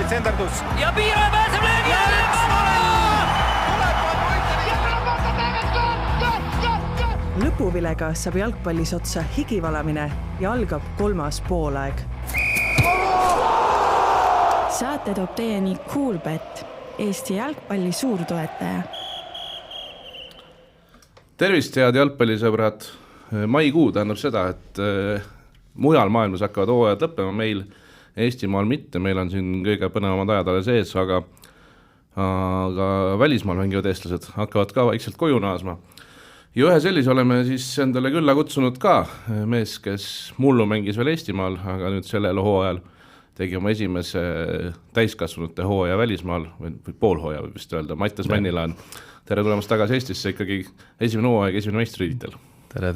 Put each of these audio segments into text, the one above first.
Dmitrejevi tsenderdus. Ja Piira pääseb löögi alla! Lõpuvilega saab jalgpallis otsa higivalamine ja algab 3. poolaeg. Saate toob teieni Coolbet, Eesti jalgpalli suurtoetaja. Tervist, head jalgpallisõbrad! Maikuu tähendab seda, et mujal maailmas hakkavad hooajad lõppema, meil Eestimaal mitte, meil on siin kõige põnevamad ajad alles ees, aga välismaal mängivad eestlased hakkavad ka vaikselt koju naasma. Ja ühe sellise oleme siis endale külla kutsunud ka mees, kes mullu mängis veel Eestimaal, aga nüüd sellel hooajal tegi oma esimese täiskasvanute hooaja välismaal, või poolhooaja võib vist öelda, Mattias Männilaan. Tere tulemast tagasi Eestisse, ikkagi esimene hooaeg, esimene meistritiitel. Tere,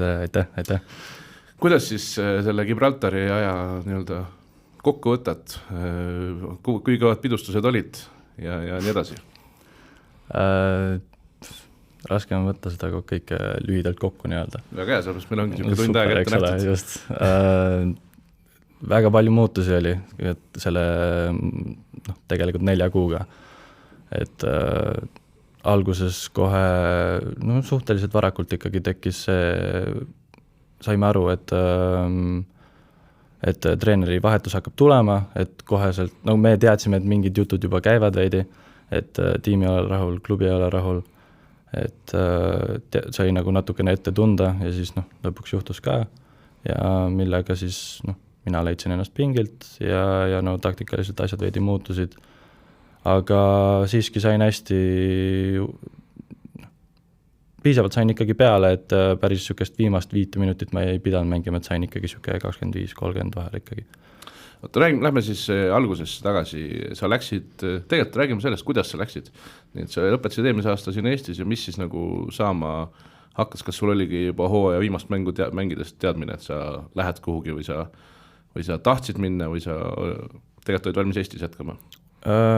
aitäh. Kuidas siis selle Gibraltari aja nii-öelda kokku võtad, kui kõvad pidustused olid ja nii edasi? Raske on võtta seda kõike lühidalt kokku nii-öelda. Väga hea, sellepärast meil ongi tund aega ette nähtud. Just. Väga palju muutusi oli selle tegelikult 4 kuuga. Et alguses kohe suhteliselt varakult ikkagi tekkis see, saime aru, et treeneri vahetus hakkab tulema, et koheselt, me teadsime, et mingid jutud juba käivad veidi, et tiimi ei ole rahul, klubi ei ole rahul, et sai nagu natukene ette tunda ja siis lõpuks juhtus ka ja millega siis mina leidsin ennast pingilt ja taktikaliselt asjad veidi muutusid, aga siiski sain hästi, piisavalt sain ikkagi peale, et päris sükest viimast 5 minutit ma ei pidanud mängima, et sain ikkagi süke 25-30 vahel ikkagi. Lähme siis algusesse tagasi, sa läksid, tegelikult räägime sellest, kuidas sa läksid, nii et sa lõpetasid eelmise aasta siin Eestis ja mis siis nagu saama hakkas, kas sul oligi juba hooaja viimast mängidest teadmine, et sa lähed kuhugi või sa tahtsid minna või sa tegelikult olid valmis Eestis jätkama?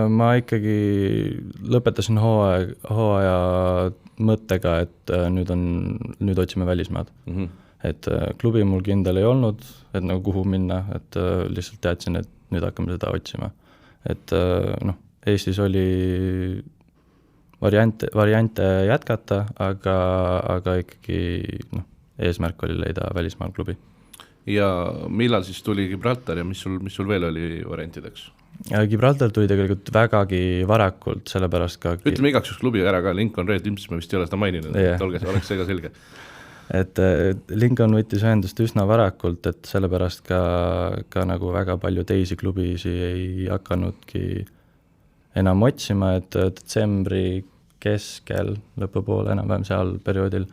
Ma ikkagi lõpetasin hooaja mõttega, et nüüd otsime välismaad. Et klubi mul kindel ei olnud, et nagu kuhu minna, et lihtsalt teadsin, et nüüd hakkame seda otsima. Et Eestis oli variante jätkata, aga ikkagi eesmärk oli leida välismaal klubi. Ja millal siis tuli Gibraltar ja mis sul veel oli variantideks? Gibraltar tuli tegelikult vägagi varakult, sellepärast ka... Ütleme igaks just klubi ära ka, Lincoln Red Imps, me vist ei ole seda maininud, et oleks see ka selge. Et Lincoln võttis ühendust üsna varakult, et sellepärast ka nagu väga palju teisi klubisi ei hakanudki enam otsima, et detsembri keskel, lõpupoole enam-vähem seal perioodil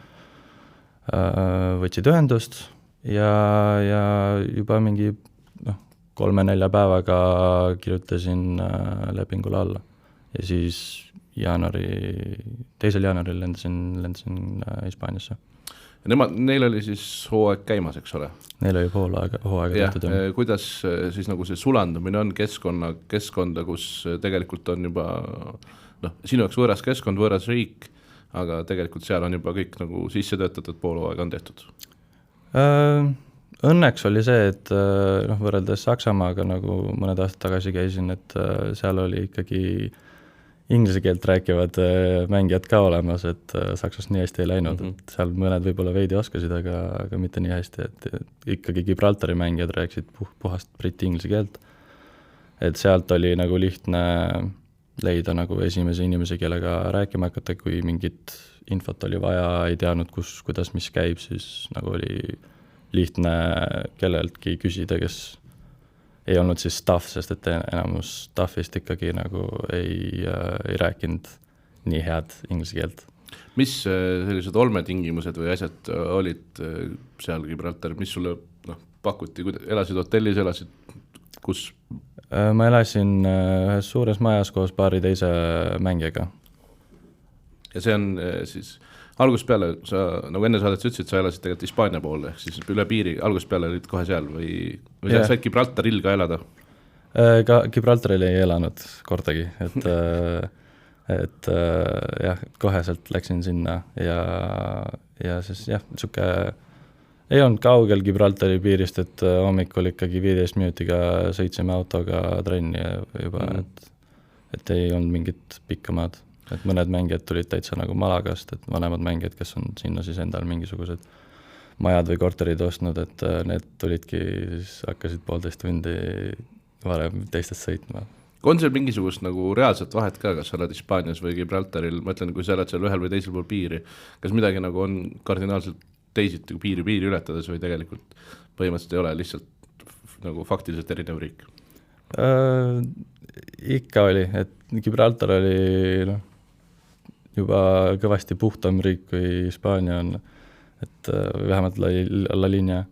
võtsid ühendust ja juba mingi 3-4 päevaga kirjutasin lepingule alla ja siis 2. jaanuaril lendasin Hispaaniasse. Neil oli siis hooaeg käimas, eks ole? Neil oli hooaega tehtud. Kuidas siis nagu see sulandumine on keskkonda, kus tegelikult on juba sinu jaoks võõras keskkond, võõras riik, aga tegelikult seal on juba kõik nagu sisse töötatud, poolhooaega on tehtud? Õnneks oli see, et võrreldes Saksamaaga nagu mõned aastad tagasi käisin, et seal oli ikkagi inglise keelt rääkivad mängijad ka olemas, et Saksast nii hästi ei läinud, et seal mõned võib-olla veidi oskasid, aga mitte nii hästi, et ikkagi Gibraltari mängijad rääkisid puhast briti inglise keelt, et sealt oli nagu lihtne leida nagu esimese inimese, kellega rääkima hakata, kui mingit infot oli vaja, ei teadnud, kuidas mis käib, siis nagu oli lihtne kelleltki küsida, kes ei olnud siis staff, sest et enamus staffist ikkagi nagu ei rääkinud nii head inglise keelt. Mis sellised olmetingimused või asjad olid seal Gibraltar, mis sulle pakuti, elasid hotellis, elasid kus? Ma elasin ühes suures majas koos paari teise mängijaga. Ja see on siis algusest peale, sa nagu enne saadet sa ütlesid, sa elasid tegelikult Hispaania poole, ehk siis üle piiri, algusest peale olid kohe seal või sa said Gibraltaril ka elada? Ka Gibraltaril ei elanud kordagi, et jah, koheselt läksin sinna ja siis jah, ei olnud kaugel Gibraltari piirist, et hommikul ikkagi 15 minutiga sõitsime autoga trenni juba, et ei olnud mingit pikka maad. Et mõned mängijad tulid täitsa nagu Malagast, et vanemad mängijad, kes on sinna siis endal mingisugused majad või korterid ostnud, et need tulidki, siis hakkasid 1,5 tundi varem teistest sõitma. On seal mingisugust nagu reaalset vahet ka, kas sa oled Hispaanias või Gibraltaril, ma ütlen, kui sa oled seal ühel või teisel pool piiri, kas midagi nagu on kardinaalselt teisiti piiri ületades või tegelikult põhimõtteliselt ei ole lihtsalt nagu faktiliselt erinev riik? Ikka oli, et Gibraltar oli juba kõvasti puhtam riik kui Hispaania on, et vähemalt La Linea,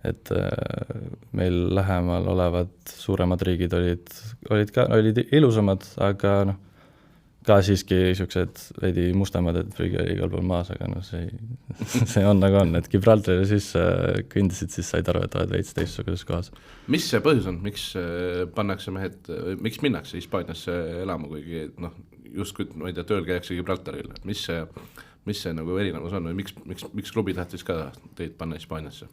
et meil lähemal olevad suuremad riigid olid ilusamad, aga ka siiski niisugused veidi mustamad, et friigi oli igal pool maas, aga see on nagu on, et Gibraltarile siis kõndisid, siis said aru, et oled veits teistsuguses kohas. Mis see põhjus on, miks pannakse mehed, miks minnakse Hispaaniasse elama, kuigi justkui, ma ei tea, tööl käiakse Gibraltaril, mis see nagu erinevus on või miks klubi tahtis ka teid panna Hispaaniasse?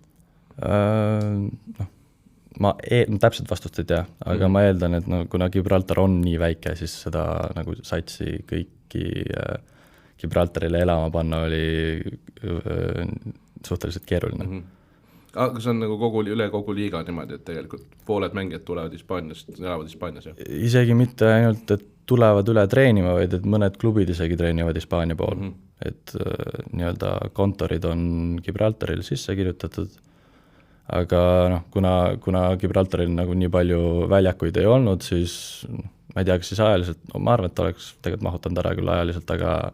Ma täpselt vastust ei tea, aga ma eeldan, et kuna Gibraltar on nii väike, siis seda nagu satsi kõiki Gibraltarile elama panna oli suhteliselt keeruline. Aga see on nagu üle kogu liiga niimoodi, et tegelikult pooled mängijad tulevad Hispaaniast, elavad Hispaanias, jah? Isegi mitte ainult, et tulevad üle treenima, vaid et mõned klubid isegi treenivad Hispaania pool. Et nii-öelda kontorid on Gibraltaril sisse kirjutatud, aga kuna Gibraltaril nagu nii palju väljakuid ei olnud, siis ma ei tea, kas siis ajaliselt, ma arvan, et oleks tegelikult mahutanud ära küll ajaliselt, aga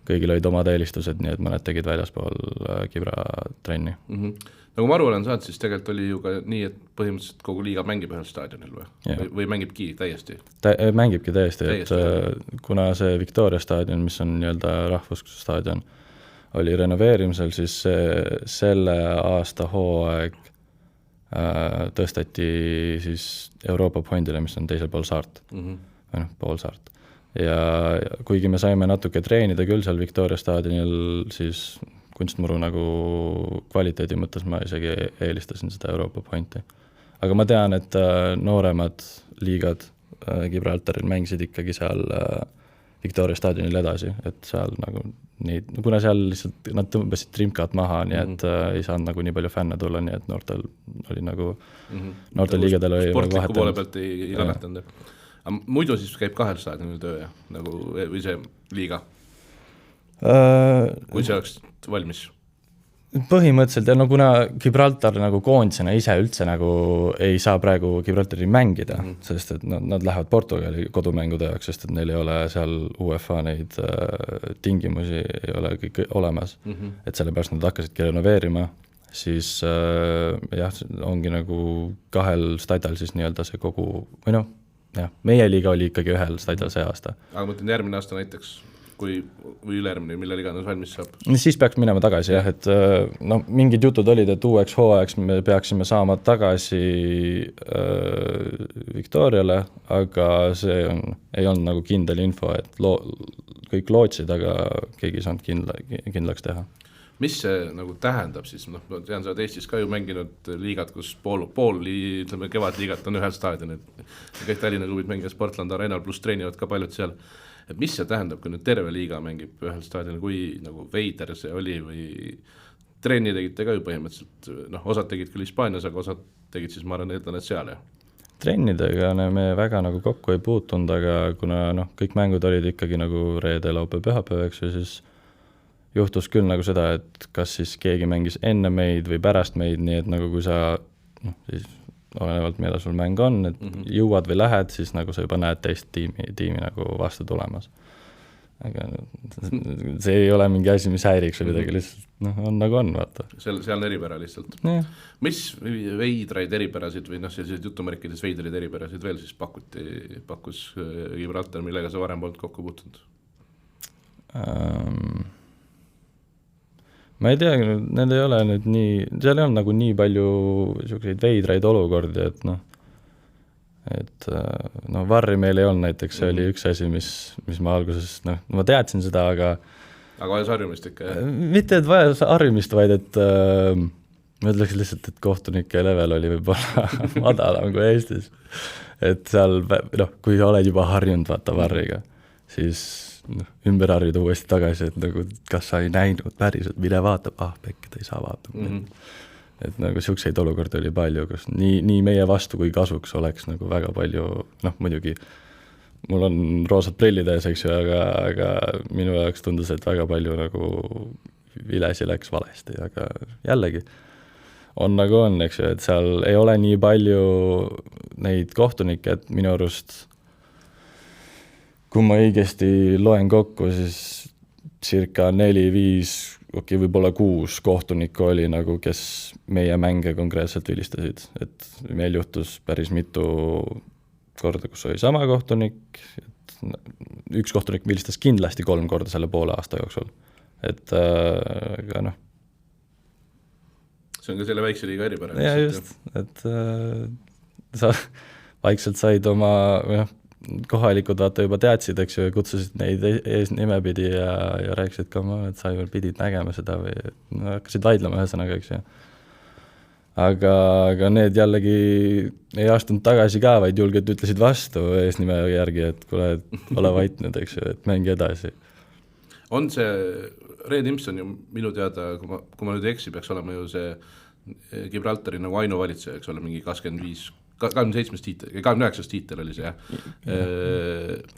kõigil olid omad eelistused, nii et mõned tegid väljaspool Gibra trenni. Nagu ma aru olen saanud, siis tegelikult oli ju ka nii, et põhimõtteliselt kogu liiga mängib ühel staadionil või mängibki täiesti? Mängibki täiesti, et kuna see Victoria staadion, mis on nii-öelda rahvusstaadion, oli renoveerimisel, siis selle aasta hooaeg tõsteti siis Euroopa pointile, mis on teisel pool saart, või pool saart. Ja kuigi me saime natuke treenida küll seal Victoria staadionil, siis kunstmuru nagu kvaliteedi mõttes ma isegi eelistasin seda Euroopa pointi. Aga ma tean, et nooremad liigad Gibraltaril mängisid ikkagi seal Victoria staadionil edasi, et seal nagu kuna seal lihtsalt nad tõmbasid trimkat maha, nii et ei saanud nagu nii palju fänne tulla, nii et noortel oli nagu noortel liigadel oli sportliku poole pealt ei kannatanud. Muidu siis käib 2 staadionil töö, nagu, või see liiga? Kui see oleks valmis? Põhimõtteliselt, ja kuna Gibraltar nagu koondisena ise üldse nagu ei saa praegu Gibraltari mängida, sest et nad lähevad Portugali kodumängude jaoks, sest et neil ei ole seal UEFA neid tingimusi ei ole kõik olemas, et sellepärast nad hakkasidki renoveerima, siis jah, ongi nagu 2 stadal siis nii-öelda see kogu, või meie liiga oli ikkagi 1 stadal see aasta. Aga mõtlen järgmine aasta näiteks, või ülejärgmine, millal iganes valmis saab? Siis peaks minema tagasi, jah, et mingid jutud olid, et uueks hooajaks me peaksime saama tagasi Victoriale, aga see ei olnud nagu kindel info, et kõik lootsid, aga keegi ei saanud kindlaks teha. Mis see nagu tähendab siis? Ma tean, sa oled Eestis ka ju mänginud liigad, kus pool kevadliigat on 1 staadion, et kõik Tallinna klubid mängivad Sportland Arenal, pluss treenivad ka paljud seal. Et mis see tähendab, kui nüüd terve liiga mängib 1 staadionil, kui nagu veider see oli või treeni tegite ka ju põhimõtteliselt, osad tegid küll Hispaanias, aga osad tegid siis, ma arvan, et seal, jah? Trennidega me väga nagu kokku ei puutunud, aga kuna kõik mängud olid ikkagi nagu reede, laupäev, pühapäev, eks ju, siis juhtus küll nagu seda, et kas siis keegi mängis enne meid või pärast meid, nii et nagu kui sa siis olenevalt millal sul mäng on, et jõuad või lähed, siis nagu sa juba näed teist tiimi nagu vastu tulemas. Aga see ei ole mingi asi, mis häiriks või midagi, lihtsalt on nagu on, vaata. Seal on eripära lihtsalt. Mis veidraid eripärasid või sellised jutumärkides veidrid eripärasid veel siis pakkus Gibraltar, millega sa varem polnud kokku puutunud? Ma ei tea, need ei ole nüüd nii, seal ei olnud nagu nii palju selliseid veidraid olukordi, et varri meil ei olnud näiteks, see oli üks asi, mis ma alguses, ma teadsin seda, aga vajas harjumist ikka, jah? Mitte, et vajas harjumist, vaid et ma ütleks lihtsalt, et kohtunike level oli võib-olla madalam kui Eestis. Et seal, kui oled juba harjunud vaata varriga, siis ümber harjuda uuesti tagasi, et nagu, kas sa ei näinud päriselt, mille vaatab, pekki ta ei saa vaatama. Et nagu siukseid olukordi oli palju, kus nii meie vastu kui kasuks oleks nagu väga palju, muidugi mul on roosad prillid ees, eks ju, aga minu jaoks tundus, et väga palju nagu vilesi läks valesti, aga jällegi on nagu on, eks ju, et seal ei ole nii palju neid kohtunikke, et minu arust, kui ma õigesti loen kokku, siis circa 4-5, võib-olla 6 kohtunikku oli nagu, kes meie mänge konkreetselt vilistasid, et meil juhtus päris mitu korda, kus oli sama kohtunik, et üks kohtunik vilistas kindlasti 3 korda selle poole aasta jooksul, et aga see on ka selle väikse liiga eripära. Ja just, et sa vaikselt said oma kohalikud vaata juba teadsid, eks ju, kutsusid neid ees nimepidi ja rääkisid ka et sa ju pidid nägema seda või hakkasid vaidlema ühesõnaga, eks ju. Aga need jällegi ei astunud tagasi ka, vaid julgelt ütlesid vastu eesnime järgi, et kuule, ole vaitnud, eks ju, et mängi edasi. On see, Red Imson ju minu teada, kui ma nüüd eksi, peaks olema ju see Gibraltari nagu ainuvalitseja, eks ole, mingi 27 tiitel, 29 tiitel oli see, jah.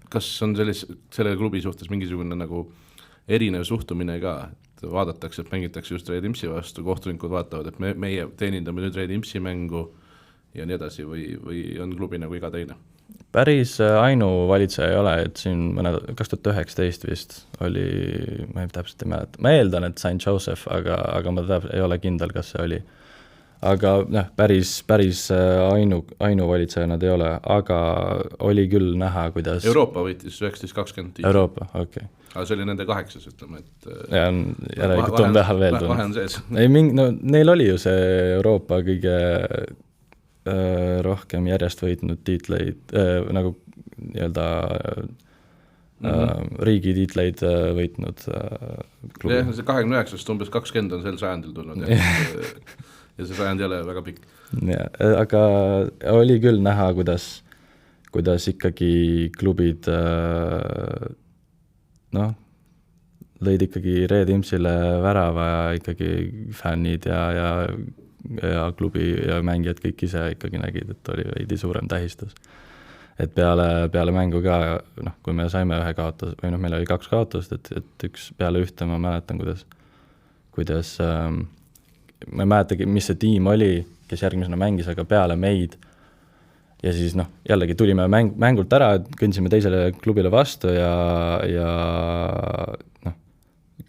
Kas on selle klubi suhtes mingisugune nagu erinev suhtumine ka, et vaadatakse, et mängitakse just Red Imsi vastu, kohtunikud vaatavad, et meie teenindame nüüd Red Imsi mängu ja nii edasi või on klubi nagu iga teine? Päris ainuvalitseja ei ole, et siin 2019 vist oli, ma ei täpselt ei mäleta, ma eeldan, et St. Joseph, aga ma ei ole kindel, kas see oli. Aga päris ainuvalitseja nad ei ole, aga oli küll näha, kuidas Euroopa võitis 19-20 Euroopa, okei. Aga see oli nende 8, ütleme, et ja järelikult on vähe veel tulnud. Vahe on sees. Neil oli ju see Euroopa kõige rohkem järjest võitnud tiitleid, nagu nii-öelda riigi tiitleid võitnud klubi. Ja see 29-st umbes 20 on sel sajandil tulnud ja see sajand ei ole väga pikk. Ja, aga oli küll näha, kuidas ikkagi klubid lõid ikkagi Red Imsile värava ja ikkagi fännid ja klubi ja mängijad kõik ise ikkagi nägid, et oli veidi suurem tähistus. Et peale mängu ka, kui me saime ühe kaotus, või meil oli 2 kaotust, et üks peale ühte ma mäletan, kuidas ma ei mäletagi, mis see tiim oli, kes järgmisena mängis, aga peale meid ja siis jällegi tulime mängult ära, kõndsime teisele klubile vastu ja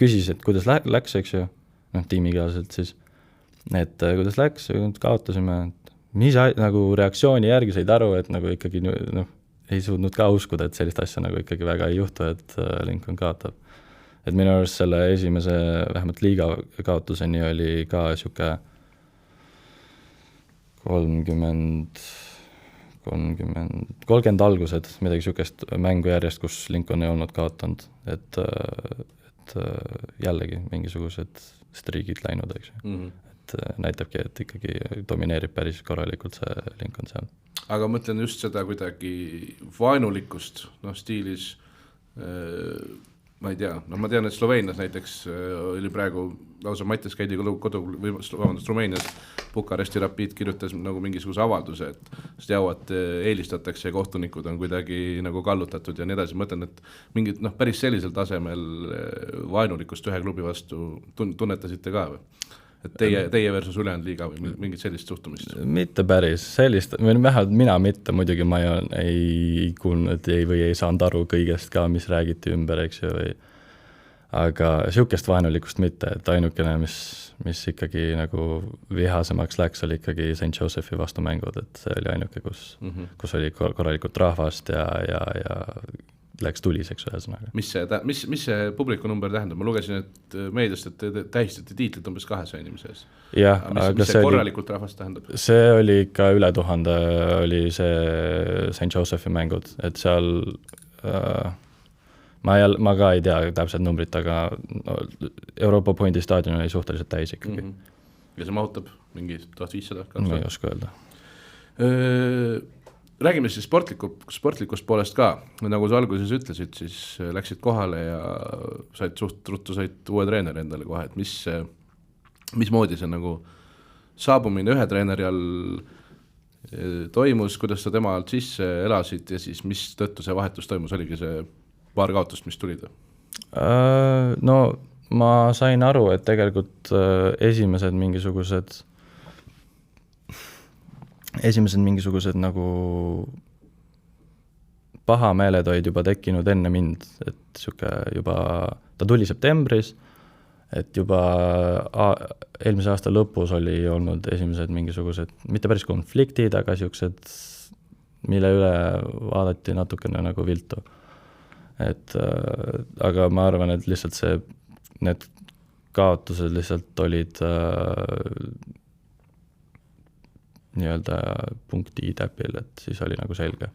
küsis, et kuidas läks, eks ju, tiimikaasselt siis, et kuidas läks, kaotasime, mis nagu reaktsiooni järgi said aru, et nagu ikkagi ei suutnud ka uskuda, et sellist asja nagu ikkagi väga ei juhtu, et Lincoln kaotab. Et minu arust selle esimese vähemalt liiga kaotuseni oli ka siuke 30 algused, midagi siukest mängu järjest, kus Lincoln ei olnud kaotanud, et jällegi mingisugused striigid läinud, eks ju. Et näitabki, et ikkagi domineerib päris korralikult see Lincoln seal. Aga mõtlen just seda kuidagi vaenulikkust, stiilis ma ei tea, ma tean, et Sloveenias näiteks oli praegu lausa Mattias käidi Rumeenias Bukaresti Rapid kirjutas nagu mingisuguse avalduse, et jauat eelistatakse ja kohtunikud on kuidagi nagu kallutatud ja nii edasi. Mõtlen, et mingid päris sellisel tasemel vaenulikkust ühe klubi vastu tunnetasite ka või? Et teie versus ülejäänud liiga või mingit sellist suhtumist? Mitte päris sellist, mina mitte, muidugi ma ei kuulnud või ei saanud aru kõigest ka, mis räägiti ümber, eks ju, aga siukest vaenulikust mitte, et ainukene, mis ikkagi nagu vihasemaks läks, oli ikkagi St. Josephi vastumängud, et see oli ainuke, kus oli korralikult rahvast ja läks tuliseks ühesõnaga. Mis see publiku number tähendab? Ma lugesin, et meediast, et te tähistati tiitlit umbes 200 inimeses. Jah, mis see korralikult rahvast tähendab? See oli ikka üle 1000 oli see St. Josephi mängud, et seal ma ka ei tea täpselt numbrit, aga Euroopa Pointi staadion oli suhteliselt täis ikkagi. ja see mahutab mingi 1500? Ma ei oska öelda. Räägime siis sportlikust poolest ka, nagu sa alguses ütlesid, siis läksid kohale ja suht ruttu said uue treeneri endale kohe, et mismoodi see nagu saabumine ühe treeneri all toimus, kuidas sa tema alt sisse elasid ja siis mis tõttu see vahetus toimus, oligi see paar kaotust, mis tulid? No ma sain aru, et tegelikult esimesed mingisugused nagu pahameeled olid juba tekkinud enne mind, et juba, ta tuli septembris, et juba eelmise aasta lõpus oli olnud esimesed mingisugused, mitte päris konfliktid, aga siuksed, mille üle vaadati natukene nagu viltu. Et, aga ma arvan, et lihtsalt need kaotused lihtsalt olid nii-öelda punkti täpil, et siis oli nagu selge,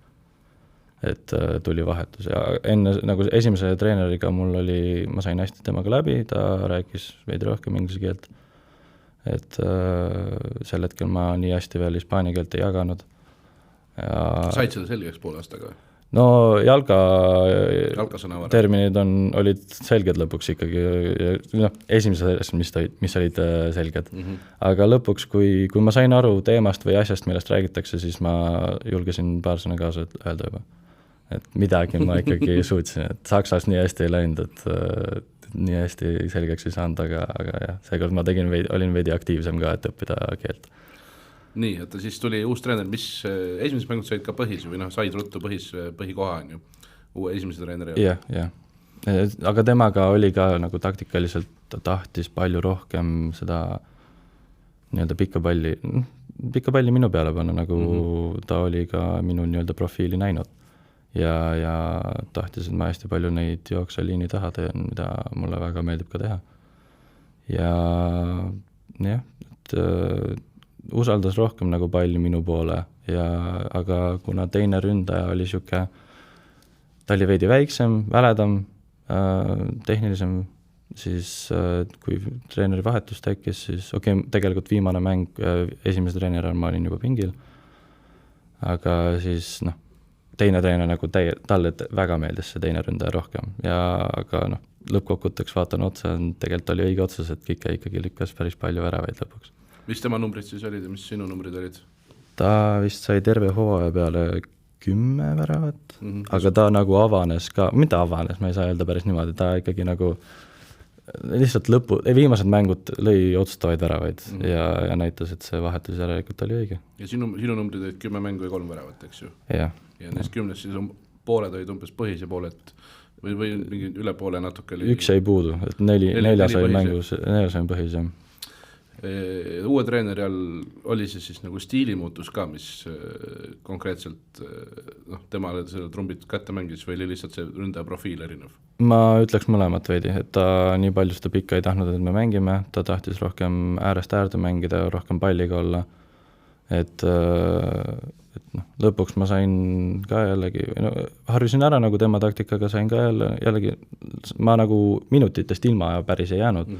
et tuli vahetus ja enne nagu esimese treeneriga ma sain hästi temaga läbi, ta rääkis veidi rohkem inglise keelt, et sel hetkel ma nii hästi veel hispaania keelt ei jaganud. Said seda selgeks poole aastaga? No jalga terminid olid selged lõpuks ikkagi, esimesed, mis olid selged. Aga lõpuks, kui ma sain aru teemast või asjast, millest räägitakse, siis ma julgesin paar sõna kaasa öelda juba. Et midagi ma ikkagi suutsin, et Saksas nii hästi ei läinud, et nii hästi selgeks ei saanud, aga jah, seekord ma olin veidi aktiivsem ka, et õppida keelt. Nii, et siis tuli uus treener, mis esimesed mängud said ka põhis või said ruttu põhikoha on ju, uue esimese treeneri? Jah. Aga temaga oli ka nagu taktikaliselt, ta tahtis palju rohkem seda nii-öelda pikka palli minu peale panna, nagu ta oli ka minu nii-öelda profiili näinud ja tahtis, et ma hästi palju neid jookseliini taha teen, mida mulle väga meeldib ka teha. Ja jah, et usaldas rohkem nagu palli minu poole, aga kuna teine ründaja oli ta oli veidi väiksem, väledam, tehnilisem, siis kui treeneri vahetus tekkis, siis tegelikult viimane mäng esimese treeneri ma olin juba pingil, aga siis teine treener nagu talle väga meeldis see teine ründaja rohkem aga lõppkokkuvõtteks vaatan otsa, tegelikult oli õige otsus, et Kike ikkagi lükkas päris palju väravaid lõpuks. Mis tema numbrid siis olid ja mis sinu numbrid olid? Ta vist sai terve hooaja peale 10 väravat, aga ta nagu avanes ka, mitte avanes, ma ei saa öelda päris niimoodi, ta ikkagi nagu lihtsalt viimased mängud lõi otsustavaid väravaid ja näitas, et see vahetus järelikult oli õige. Ja sinu numbrid olid 10 mängu ja 3 väravat, eks ju? Ja neist 10 siis pooled olid umbes põhis ja pooled või mingi üle poole natuke oli? Üks jäi puudu, et nelja sai mängus, nelja sai põhis, jah. Uue treeneri all oli see siis nagu stiilimuutus ka, mis konkreetselt temale selle trumbid kätte mängis või oli lihtsalt see ründaja profiil erinev? Ma ütleks mõlemat veidi, et ta nii palju seda pikka ei tahtnud, et me mängime, ta tahtis rohkem äärest äärde mängida, rohkem palliga olla, et lõpuks ma sain ka jällegi, harjusin ära nagu tema taktikaga, sain ka jällegi, ma nagu minutitest ilma päris ei jäänud,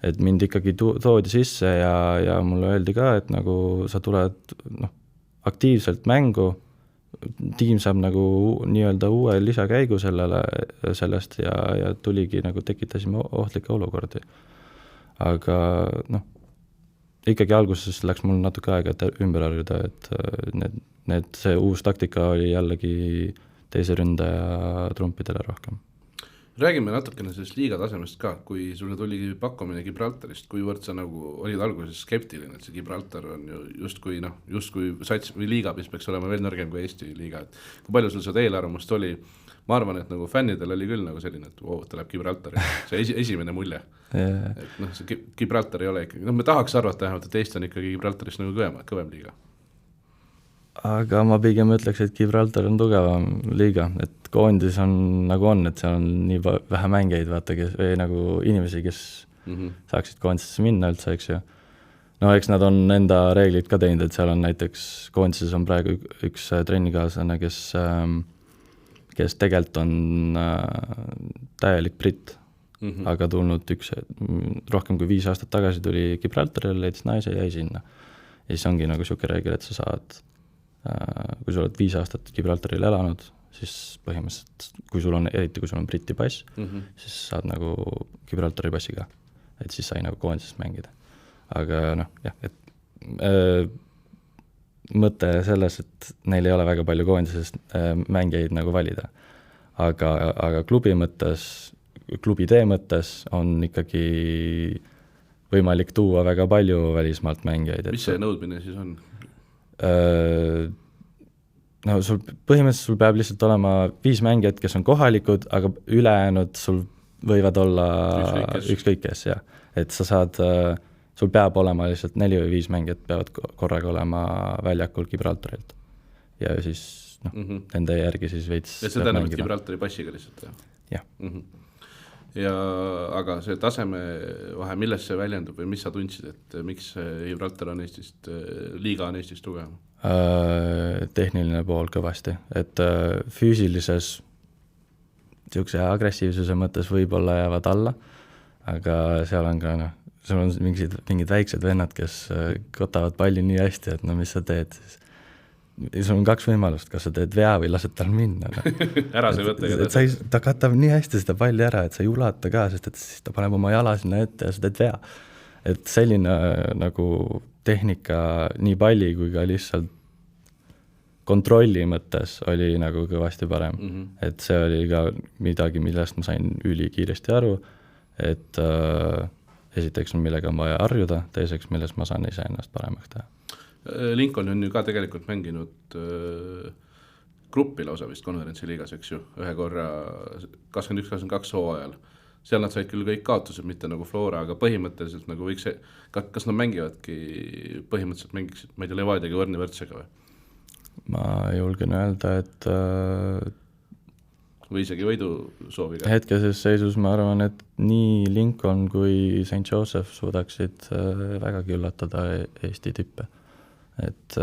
et mind ikkagi toodi sisse ja mulle öeldi ka, et nagu sa tuled aktiivselt mängu, tiim saab nagu nii-öelda uue lisakäigu sellest ja tuligi nagu tekitasime ohtlikke olukordi. Aga ikkagi alguses läks mul natuke aega, et ümber harjuda, et see uus taktika oli jällegi teise ründaja trumpidele rohkem. Räägime natukene sellest liiga tasemest ka, kui sulle tuli pakkumine Gibraltarist, kuivõrd sa nagu olid alguses skeptiline, et see Gibraltar on ju justkui sats või liiga, mis peaks olema veel nõrgem kui Eesti liiga, et kui palju sul seda eelarvamust oli? Ma arvan, et nagu fännidel oli küll nagu selline, et tuleb Gibraltar, see esimene mulje. Et see Gibraltar ei ole ikkagi, me tahaks arvata vähemalt, et Eesti on ikkagi Gibraltarist nagu kõvem liiga. Aga ma pigem ütleks, et Gibraltar on tugevam liiga, et koondis on nagu et seal on nii vähe mängeid, vaata, või nagu inimesi, kes saaksid koondisesse minna üldse, eks ju. Eks nad on enda reeglid ka teinud, et seal on näiteks, koondises on praegu üks trennikaaslane, kes tegelikult on täielik britt, aga tulnud rohkem kui 5 aastat tagasi tuli Gibraltarile, leidis naise ja jäi sinna. Ja siis ongi nagu siuke reegel, et sa saad, kui sa oled 5 aastat Gibraltaril elanud, siis põhimõtteliselt, eriti kui sul on Briti pass, siis saad nagu Gibraltari passi ka. Et siis sai nagu koondisest mängida. Aga jah, et mõte selles, et neil ei ole väga palju koondisest mängijaid nagu valida. Aga klubi tee mõttes on ikkagi võimalik tuua väga palju välismaalt mängijaid. Mis see nõudmine siis on? Põhimõtteliselt sul peab lihtsalt olema 5 mängijat, kes on kohalikud, aga ülejäänud sul võivad olla ükskõik kes, jah. Et sa saad, sul peab olema lihtsalt 4 või 5 mängijat peavad korraga olema väljakul Gibraltarilt. Ja siis nende järgi siis veits ja see tähendab, et Gibraltari passiga lihtsalt, jah? Ja aga see taseme vahe, milles see väljendub või mis sa tundsid, et miks Gibraltar on Eestist, liiga on Eestist tugevam? Tehniline pool kõvasti, et füüsilises siukse agressiivsuse mõttes võib-olla jäävad alla, aga seal on ka sul on mingid väiksed vennad, kes kotavad palli nii hästi, et mis sa teed siis. Sul on 2 võimalust, kas sa teed vea või lased tal minna. Ära see võtta. Ta katab nii hästi seda palli ära, et sa ei ulata ka, sest et siis ta paneb oma jala sinna ette ja sa teed vea. Et selline nagu tehnika nii palli kui ka lihtsalt kontrolli mõttes oli nagu kõvasti parem. Et see oli ka midagi, millest ma sain ülikiiresti aru, et esiteks millega on vaja harjuda, teiseks millest ma saan ise ennast paremaks teha. Lincoln on ju ka tegelikult mänginud gruppi lausa vist konverentsiliigas, eks ju, ühe korra 21-22 hooajal. Seal nad said küll kõik kaotused, mitte nagu Flora, aga põhimõtteliselt nagu võiks see, kas nad mängivadki, põhimõtteliselt mängiksid, ma ei tea, Levadiaga võrdne-võrdsega või? Ma julgen öelda, et või isegi võidu sooviga. Hetkeses seisus ma arvan, et nii Lincoln kui St. Joseph suudaksid vägagi üllatada Eesti tippe. Et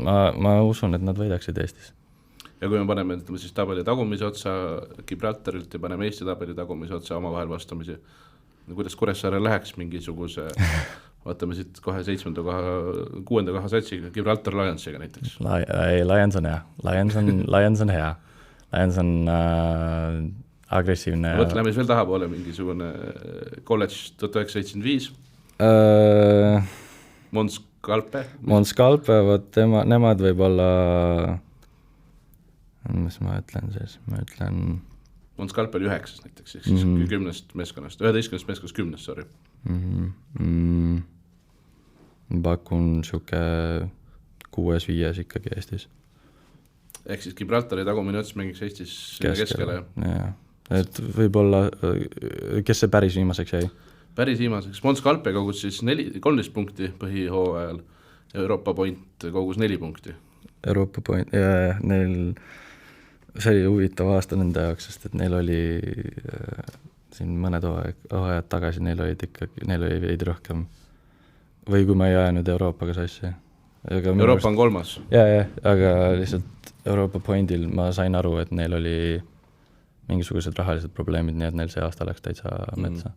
ma usun, et nad võidaksid Eestis. Ja kui me paneme siis tabeli tagumise otsa Gibraltarilt ja paneme Eesti tabeli tagumise otsa omavahel vastamisi, kuidas Kuressaare läheks mingisuguse vaatame siit kohe 7. koha, 6. koha satsiga, Gibraltar Lionsiga näiteks. Lions on hea. Lions on hea. Lions on agressiivne. Lähme siis veel tahapoole mingisugune College 1975. Mons Kalpe, võt nemad võib olla, mis ma ütlen siis, Mons Kalpe oli 9 näiteks, siis 10 meeskonnast, 11 meeskonnast 10, sorry. Pakun siuke 6-5 ikkagi Eestis. Ehk siis Gibraltari tagumine ots mängiks Eestis keskele. Ja. Et võib-olla, kes see päris viimaseks jäi? Päris viimaseks. Mons Kalpe kogus siis 13 punkti põhihooajal, Euroopa Point kogus 4 punkti. Euroopa Point, ja neil, see oli huvitav aasta nende jaoks, sest et neil oli siin mõned hooajad tagasi, neil oli veidi rohkem, või kui ma ei jäänud Euroopaga sassi. Euroopa on 3. Ja, aga lihtsalt Euroopa Pointil ma sain aru, et neil oli mingisugused rahalised probleemid, nii et neil see aasta läks täitsa metsa.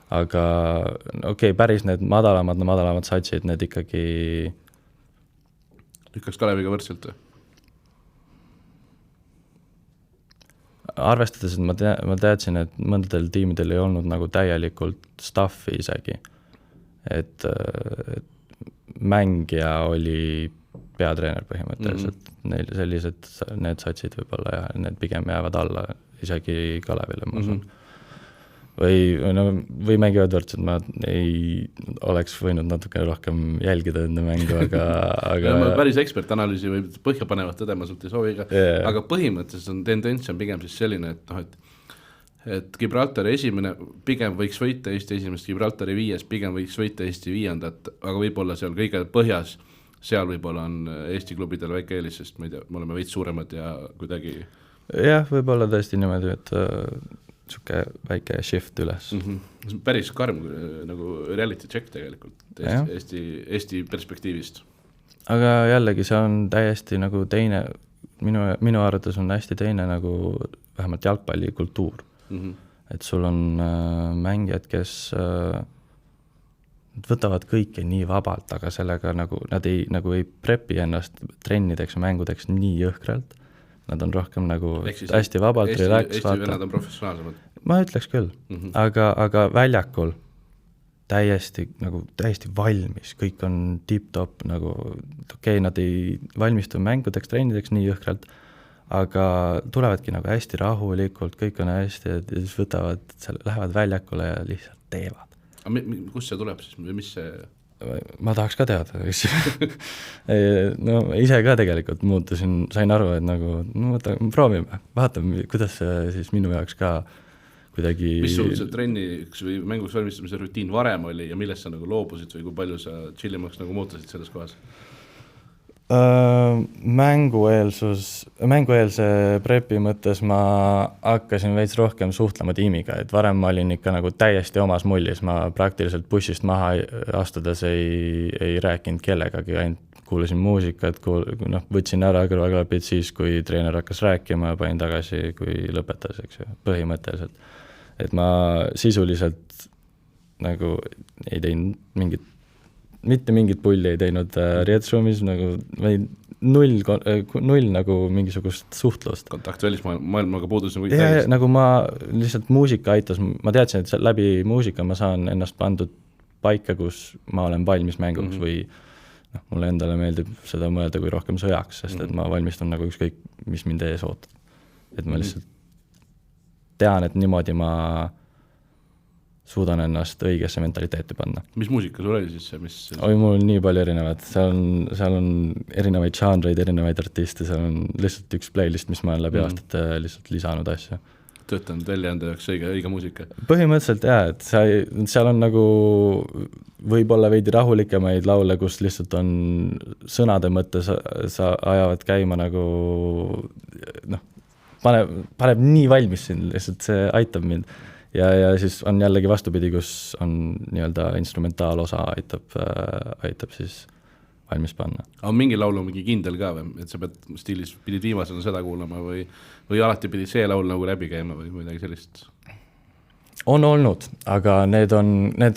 Aga päris need madalamad satsid, need ikkagi lükkaks Kaleviga võrdselt või? Arvestades, et ma teadsin, et mõndadel tiimidel ei olnud nagu täielikult staffi isegi. Et mängija oli peatreener põhimõtteliselt. Neil sellised, need satsid võib-olla ja need pigem jäävad alla isegi Kalevile, ma usun. Või mängivad võrdselt, ma ei oleks võinud natuke rohkem jälgida enda mängu, aga ma päris ekspertanalüüsi või põhja panevat tõdema sult ei soovi, aga põhimõtteliselt on tendents on pigem siis selline, et Gibraltari esimene pigem võiks võita Eesti esimest, Gibraltari 5 pigem võiks võita Eesti 5, aga võib-olla seal kõige põhjas, seal võib-olla on Eesti klubidel väike eelis, sest me oleme veits suuremad ja kuidagi... Jah, võib-olla tõesti niimoodi, et siuke väike shift üles. Päris karm nagu reality check tegelikult Eesti perspektiivist. Aga jällegi see on täiesti nagu minu arvates on hästi teine nagu vähemalt jalgpallikultuur. Et sul on mängijad, kes võtavad kõike nii vabalt, aga sellega nagu, nad ei prepi ennast trennideks ja mängudeks nii jõhkralt. Nad on rohkem nagu hästi vabalt, relax, Eesti vennad on professionaalsemad. Ma ütleks küll, aga väljakul täiesti valmis, kõik on tip-top, nagu nad ei valmistu mängudeks, trennideks nii jõhkralt, aga tulevadki nagu hästi rahulikult, kõik on hästi ja siis lähevad väljakule ja lihtsalt teevad. Kus see tuleb siis? Mis see? Ma tahaks ka teada, eks no ise ka tegelikult muutusin, sain aru, et nagu, proovime, vaatame, kuidas see siis minu jaoks ka kuidagi... Mis sul see trenniks või mänguks valmistamise rutiin varem oli ja millest sa nagu loobusid või kui palju sa chillimaks nagu muutusid selles kohas? Mängueelse prepi mõttes ma hakkasin veits rohkem suhtlema tiimiga, et varem ma olin ikka nagu täiesti omas mullis, ma praktiliselt bussist maha astudes ei rääkinud kellegagi, ainult kuulasin muusikat, võtsin ära kõrvaklapid siis, kui treener hakkas rääkima ja panin tagasi, kui lõpetas, eks ju, põhimõtteliselt. Et ma sisuliselt nagu ei teinud mitte mingit pulli ei teinud riietusruumis, nagu null nagu mingisugust suhtlust. Kontakt välismaailmaga puudus nagu täiesti. Nagu ma lihtsalt muusika aitas, ma teadsin, et läbi muusika ma saan ennast pandud paika, kus ma olen valmis mänguks või mulle endale meeldib seda mõelda kui rohkem sõjaks, sest et ma valmistun nagu ükskõik, mis mind ees ootab. Et ma lihtsalt tean, et niimoodi ma suudan ennast õigesse mentaliteeti panna. Mis muusika sul oli siis? Oi, mul on nii palju erinevad. Seal on erinevaid žanreid, erinevaid artiste, seal on lihtsalt üks playlist, mis ma olen läbi aastate lihtsalt lisanud asju. Töötanud välja enda jaoks õige muusika? Põhimõtteliselt jah, et seal on nagu võib-olla veidi rahulikemaid laule, kus lihtsalt on sõnade mõttes sa ajavad käima nagu paneb nii valmis siin, lihtsalt see aitab mind. Ja siis on jällegi vastupidi, kus on nii-öelda instrumentaalosa aitab siis valmis panna. On mingi laulu mingi kindel ka või? Et sa pidid viimasena seda kuulama või alati pidi see laul nagu läbi käima või midagi sellist? On olnud, aga need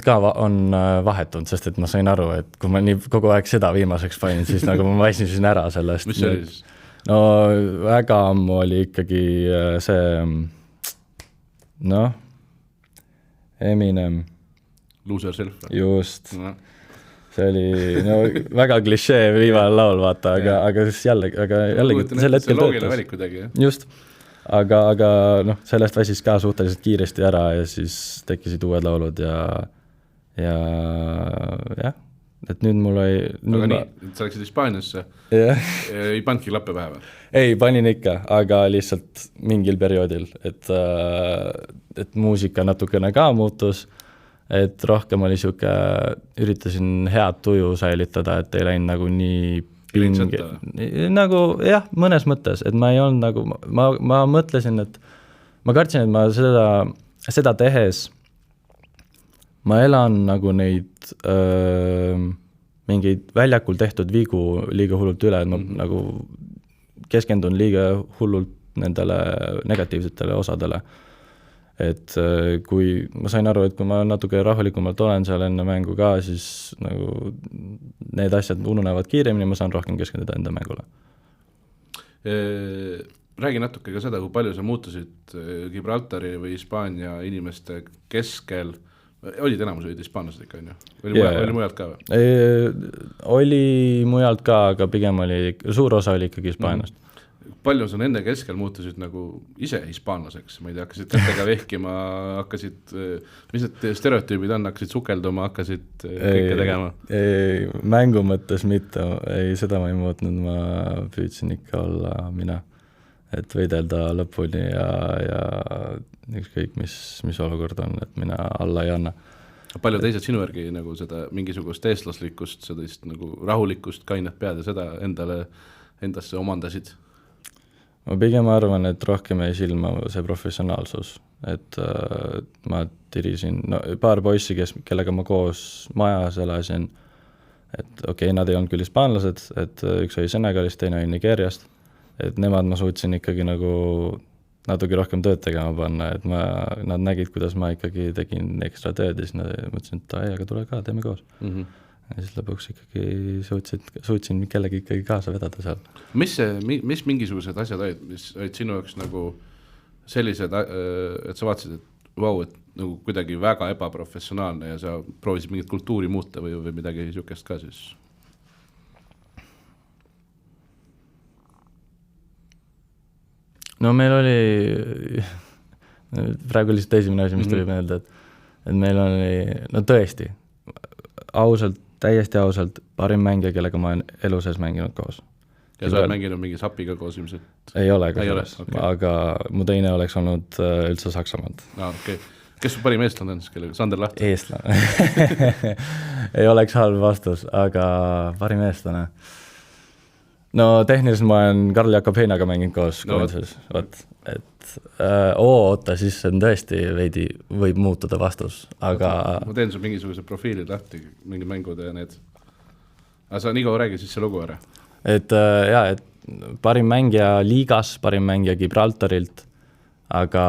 ka on vahetunud, sest et ma sain aru, et kui ma nii kogu aeg seda viimaseks panin, siis nagu ma vaisisin ära sellest. Mis see oli siis? No väga ammu oli ikkagi see Eminem. Lose Yourself. Just. See oli väga klišee viimane laul, vaata, aga siis jällegi sel hetkel töötas. Just. Aga sellest väsis ka suhteliselt kiiresti ära ja siis tekkisid uued laulud ja jah, et nüüd mul ei... Aga nii, sa läksid Hispaaniasse, ei pandki klappe pähe või? Ei, panin ikka, aga lihtsalt mingil perioodil, et muusika natukene ka muutus, et rohkem oli siuke, üritasin head tuju säilitada, et ei läinud nagu nii pinge. Nagu jah, mõnes mõttes, et ma ei olnud nagu, ma mõtlesin, et ma kartsin, et ma seda tehes ma elan nagu neid mingeid väljakul tehtud viigu liiga hullult üle, et ma nagu keskendun liiga hullult nendele negatiivsetele osadele. Et kui ma sain aru, et kui ma natuke rahulikumalt olen seal enne mängu ka, siis nagu need asjad ununevad kiiremini, ma saan rohkem keskenduda enda mängule. Räägi natuke ka seda, kui palju sa muutusid Gibraltari või Hispaania inimeste keskel. Olid enamus olid hispaanlased ikka, oli mujalt ka või? Oli mujalt ka, aga pigem oli, suur osa oli ikkagi Hispaaniast. Palju sa nende keskel muutusid nagu ise hispaanlaseks? Ma ei tea, hakkasid kätega vehkima, hakkasid, mis need stereotüübid on, hakkasid sukelduma, hakkasid kõike tegema? Ei, mängu mõttes mitte, seda ma ei muutnud, ma püüdsin ikka olla mina, et võidelda lõpuni ja ükskõik, mis olukord on, et mina alla ei anna. Palju teised sinu järgi nagu seda mingisugust eestlaslikkust, seda nagu rahulikkust, kainet pead ja seda endasse omandasid? Ma pigem arvan, et rohkem ei silma see professionaalsus, et ma tirisin paar poissi, kellega ma koos majas elasin, et okei, nad ei olnud küll hispaanlased, et üks oli Senegalist, teine oli Nigeriast et nemad ma suutsin ikkagi nagu natuke rohkem tööd tegema panna, et nad nägid, kuidas ma ikkagi tegin ekstra tööd ja siis nad mõtlesin, et aga tule ka, teeme koos. Ja siis lõpuks ikkagi suutsin kellegi ikkagi kaasa vedada seal. Mis mingisugused asjad olid, mis olid sinu jaoks nagu sellised, et sa vaatasid, et vau, et nagu kuidagi väga ebaprofessionaalne ja sa proovisid mingit kultuuri muuta või midagi niisugust ka siis? No meil oli, praegu lihtsalt esimene asi, mis tuli meelde, et meil oli, no tõesti, täiesti ausalt, parim mängija, kellega ma olen elu sees mänginud koos. Ja sa oled mänginud mingi sapiga koos ilmselt? Ei ole ka selles, okay. Aga mu teine oleks olnud üldse Saksamaalt. Okay. Kes su parim eestlane on, kellega? Sander Lahti? Eestlane. Ei oleks halb vastus, aga parim eestlane. No tehniliselt ma olen Karl Jakob Heinaga mänginud koos koondises, et oota, siis on tõesti veidi võib muutuda vastus, aga... Ma teen su mingisuguse profiili lahti, mingi mängud ja need. Aga sa Nigo räägi siis see lugu ära. Et parim mängija liigas, parim mängija Gibraltarilt, aga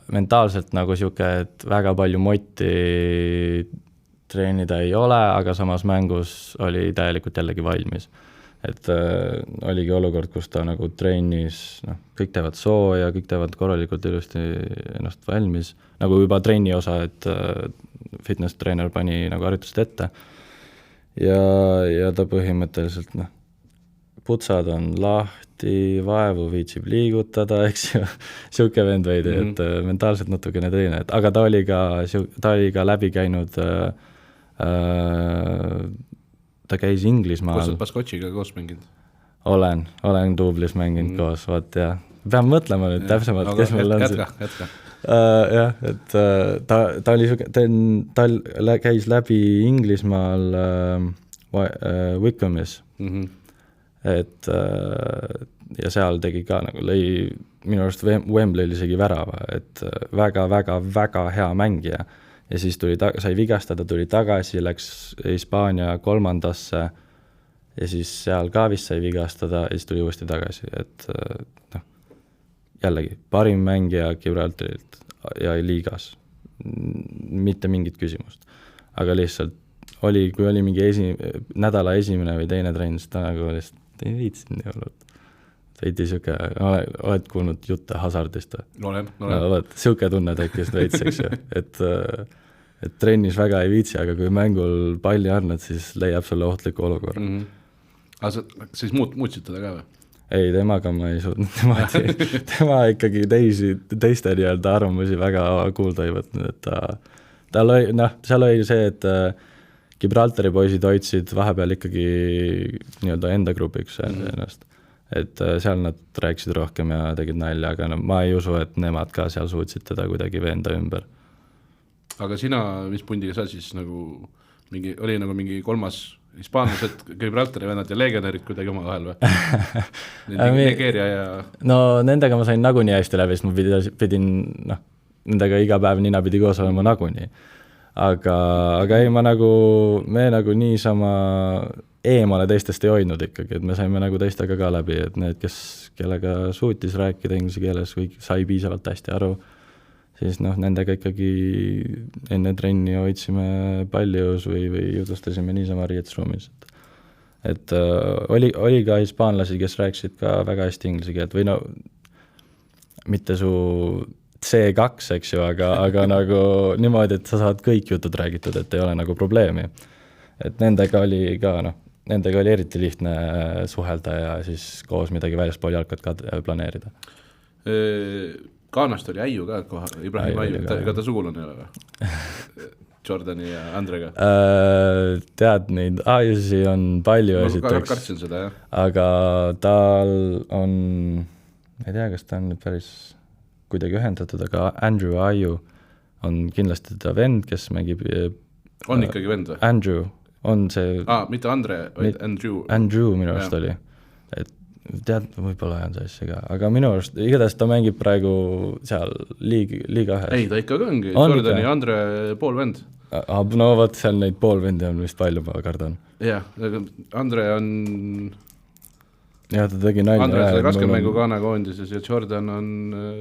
mentaalselt nagu siuke, et väga palju motti treenida ei ole, aga samas mängus oli täielikult jällegi valmis. Et oligi olukord, kus ta nagu treenis, kõik teevad sooja, kõik teevad korralikult ilusti ennast valmis, nagu juba treeni osa, et fitness treener pani nagu harjutused ette ja ta põhimõtteliselt putsad on lahti, vaevu viitsib liigutada, eks ju, siuke vend veidi, et mentaalselt natukene teine, aga ta oli ka läbi käinud ta käis Inglismaal. Kus oled Baskotšiga koos mänginud? Olen duublis mänginud koos, vaat ja pean mõtlema nüüd täpsemalt, kes meil on see. Jätka. Jah, et ta oli ta käis läbi Inglismaal Wycombis, et ja seal tegi ka nagu lõi minu arust Wembley isegi värava, et väga hea mängija. Ja siis sai vigastada, tuli tagasi, läks Hispaania 3. ja siis seal ka vist sai vigastada ja siis tuli uuesti tagasi, et jällegi parim mängija Gibraltarilt ja liigas, mitte mingit küsimust, aga lihtsalt kui oli mingi nädala esimene või teine trenn, siis ta nagu lihtsalt ei viitsinud nii olnud. Veidi siuke, oled kuulnud jutte Hazardist? Olen. Siuke tunne tekkis veits, eks ju, et trennis väga ei viitsi, aga kui mängul palli annad, siis leiab sulle ohtliku olukorra. Aga sa siis muutsid teda ka või? Ei, temaga ma ei suutnud. Tema ikkagi teiste nii-öelda arvamusi väga kuulda ei võtnud, et seal oli see, et Gibraltari poisid hoidsid vahepeal ikkagi nii-öelda enda grupiks ennast. Et seal nad rääkisid rohkem ja tegid nalja, aga ma ei usu, et nemad ka seal suutsid teda kuidagi veenda ümber. Aga sina, mis pundiga sa siis nagu oli nagu mingi 3. hispaanlased, Gibraltari vennad ja legionärid kuidagi oma vahel või? Nigeeria ja... No nendega ma sain nagunii hästi läbi, sest ma pidin nendega iga päev nina pidi koos olema nagunii. Aga ei, me nagu niisama eemale teistest ei hoidnud ikkagi, et me saime nagu teistega ka läbi, et need, kellega suutis rääkida inglise keeles, kõik sai piisavalt hästi aru, siis nendega ikkagi enne trenni hoidsime pallius või jutustasime niisama riietusruumis. Et oli ka hispaanlasi, kes rääkisid ka väga hästi inglise keelt või mitte su C2, eks ju, aga nagu niimoodi, et sa saad kõik jutud räägitud, et ei ole nagu probleemi. Et nendega oli ka, nendega oli eriti lihtne suhelda ja siis koos midagi väljaspool jalkat ka planeerida. Kaanast oli Äiu ka koha, Ibrahim Äiu, ega ta sugulane ei ole või? Jordani ja Andrega. Tead, neid Äiusi on palju esiteks. Kartsin seda, jah. Aga tal on, ei tea, kas ta on päris kuidagi ühendatud, aga Andrew Äiu on kindlasti ta vend, kes mängib... On ikkagi vend või? Andrew on see... mitte Andre, vaid Andrew. Andrew minu arust oli. Et tead, võib-olla on see asja ka, aga minu arust, igatahes ta mängib praegu seal liiga ühes. Ei, ta ikka ongi, Jordani Andre poolvend. No võt, seal neid poolvendi on vist palju, ma kardan. Jah, Andre on jah, ta tegi nalja. Andres 120 mängu Ghana koondises ja Jordan on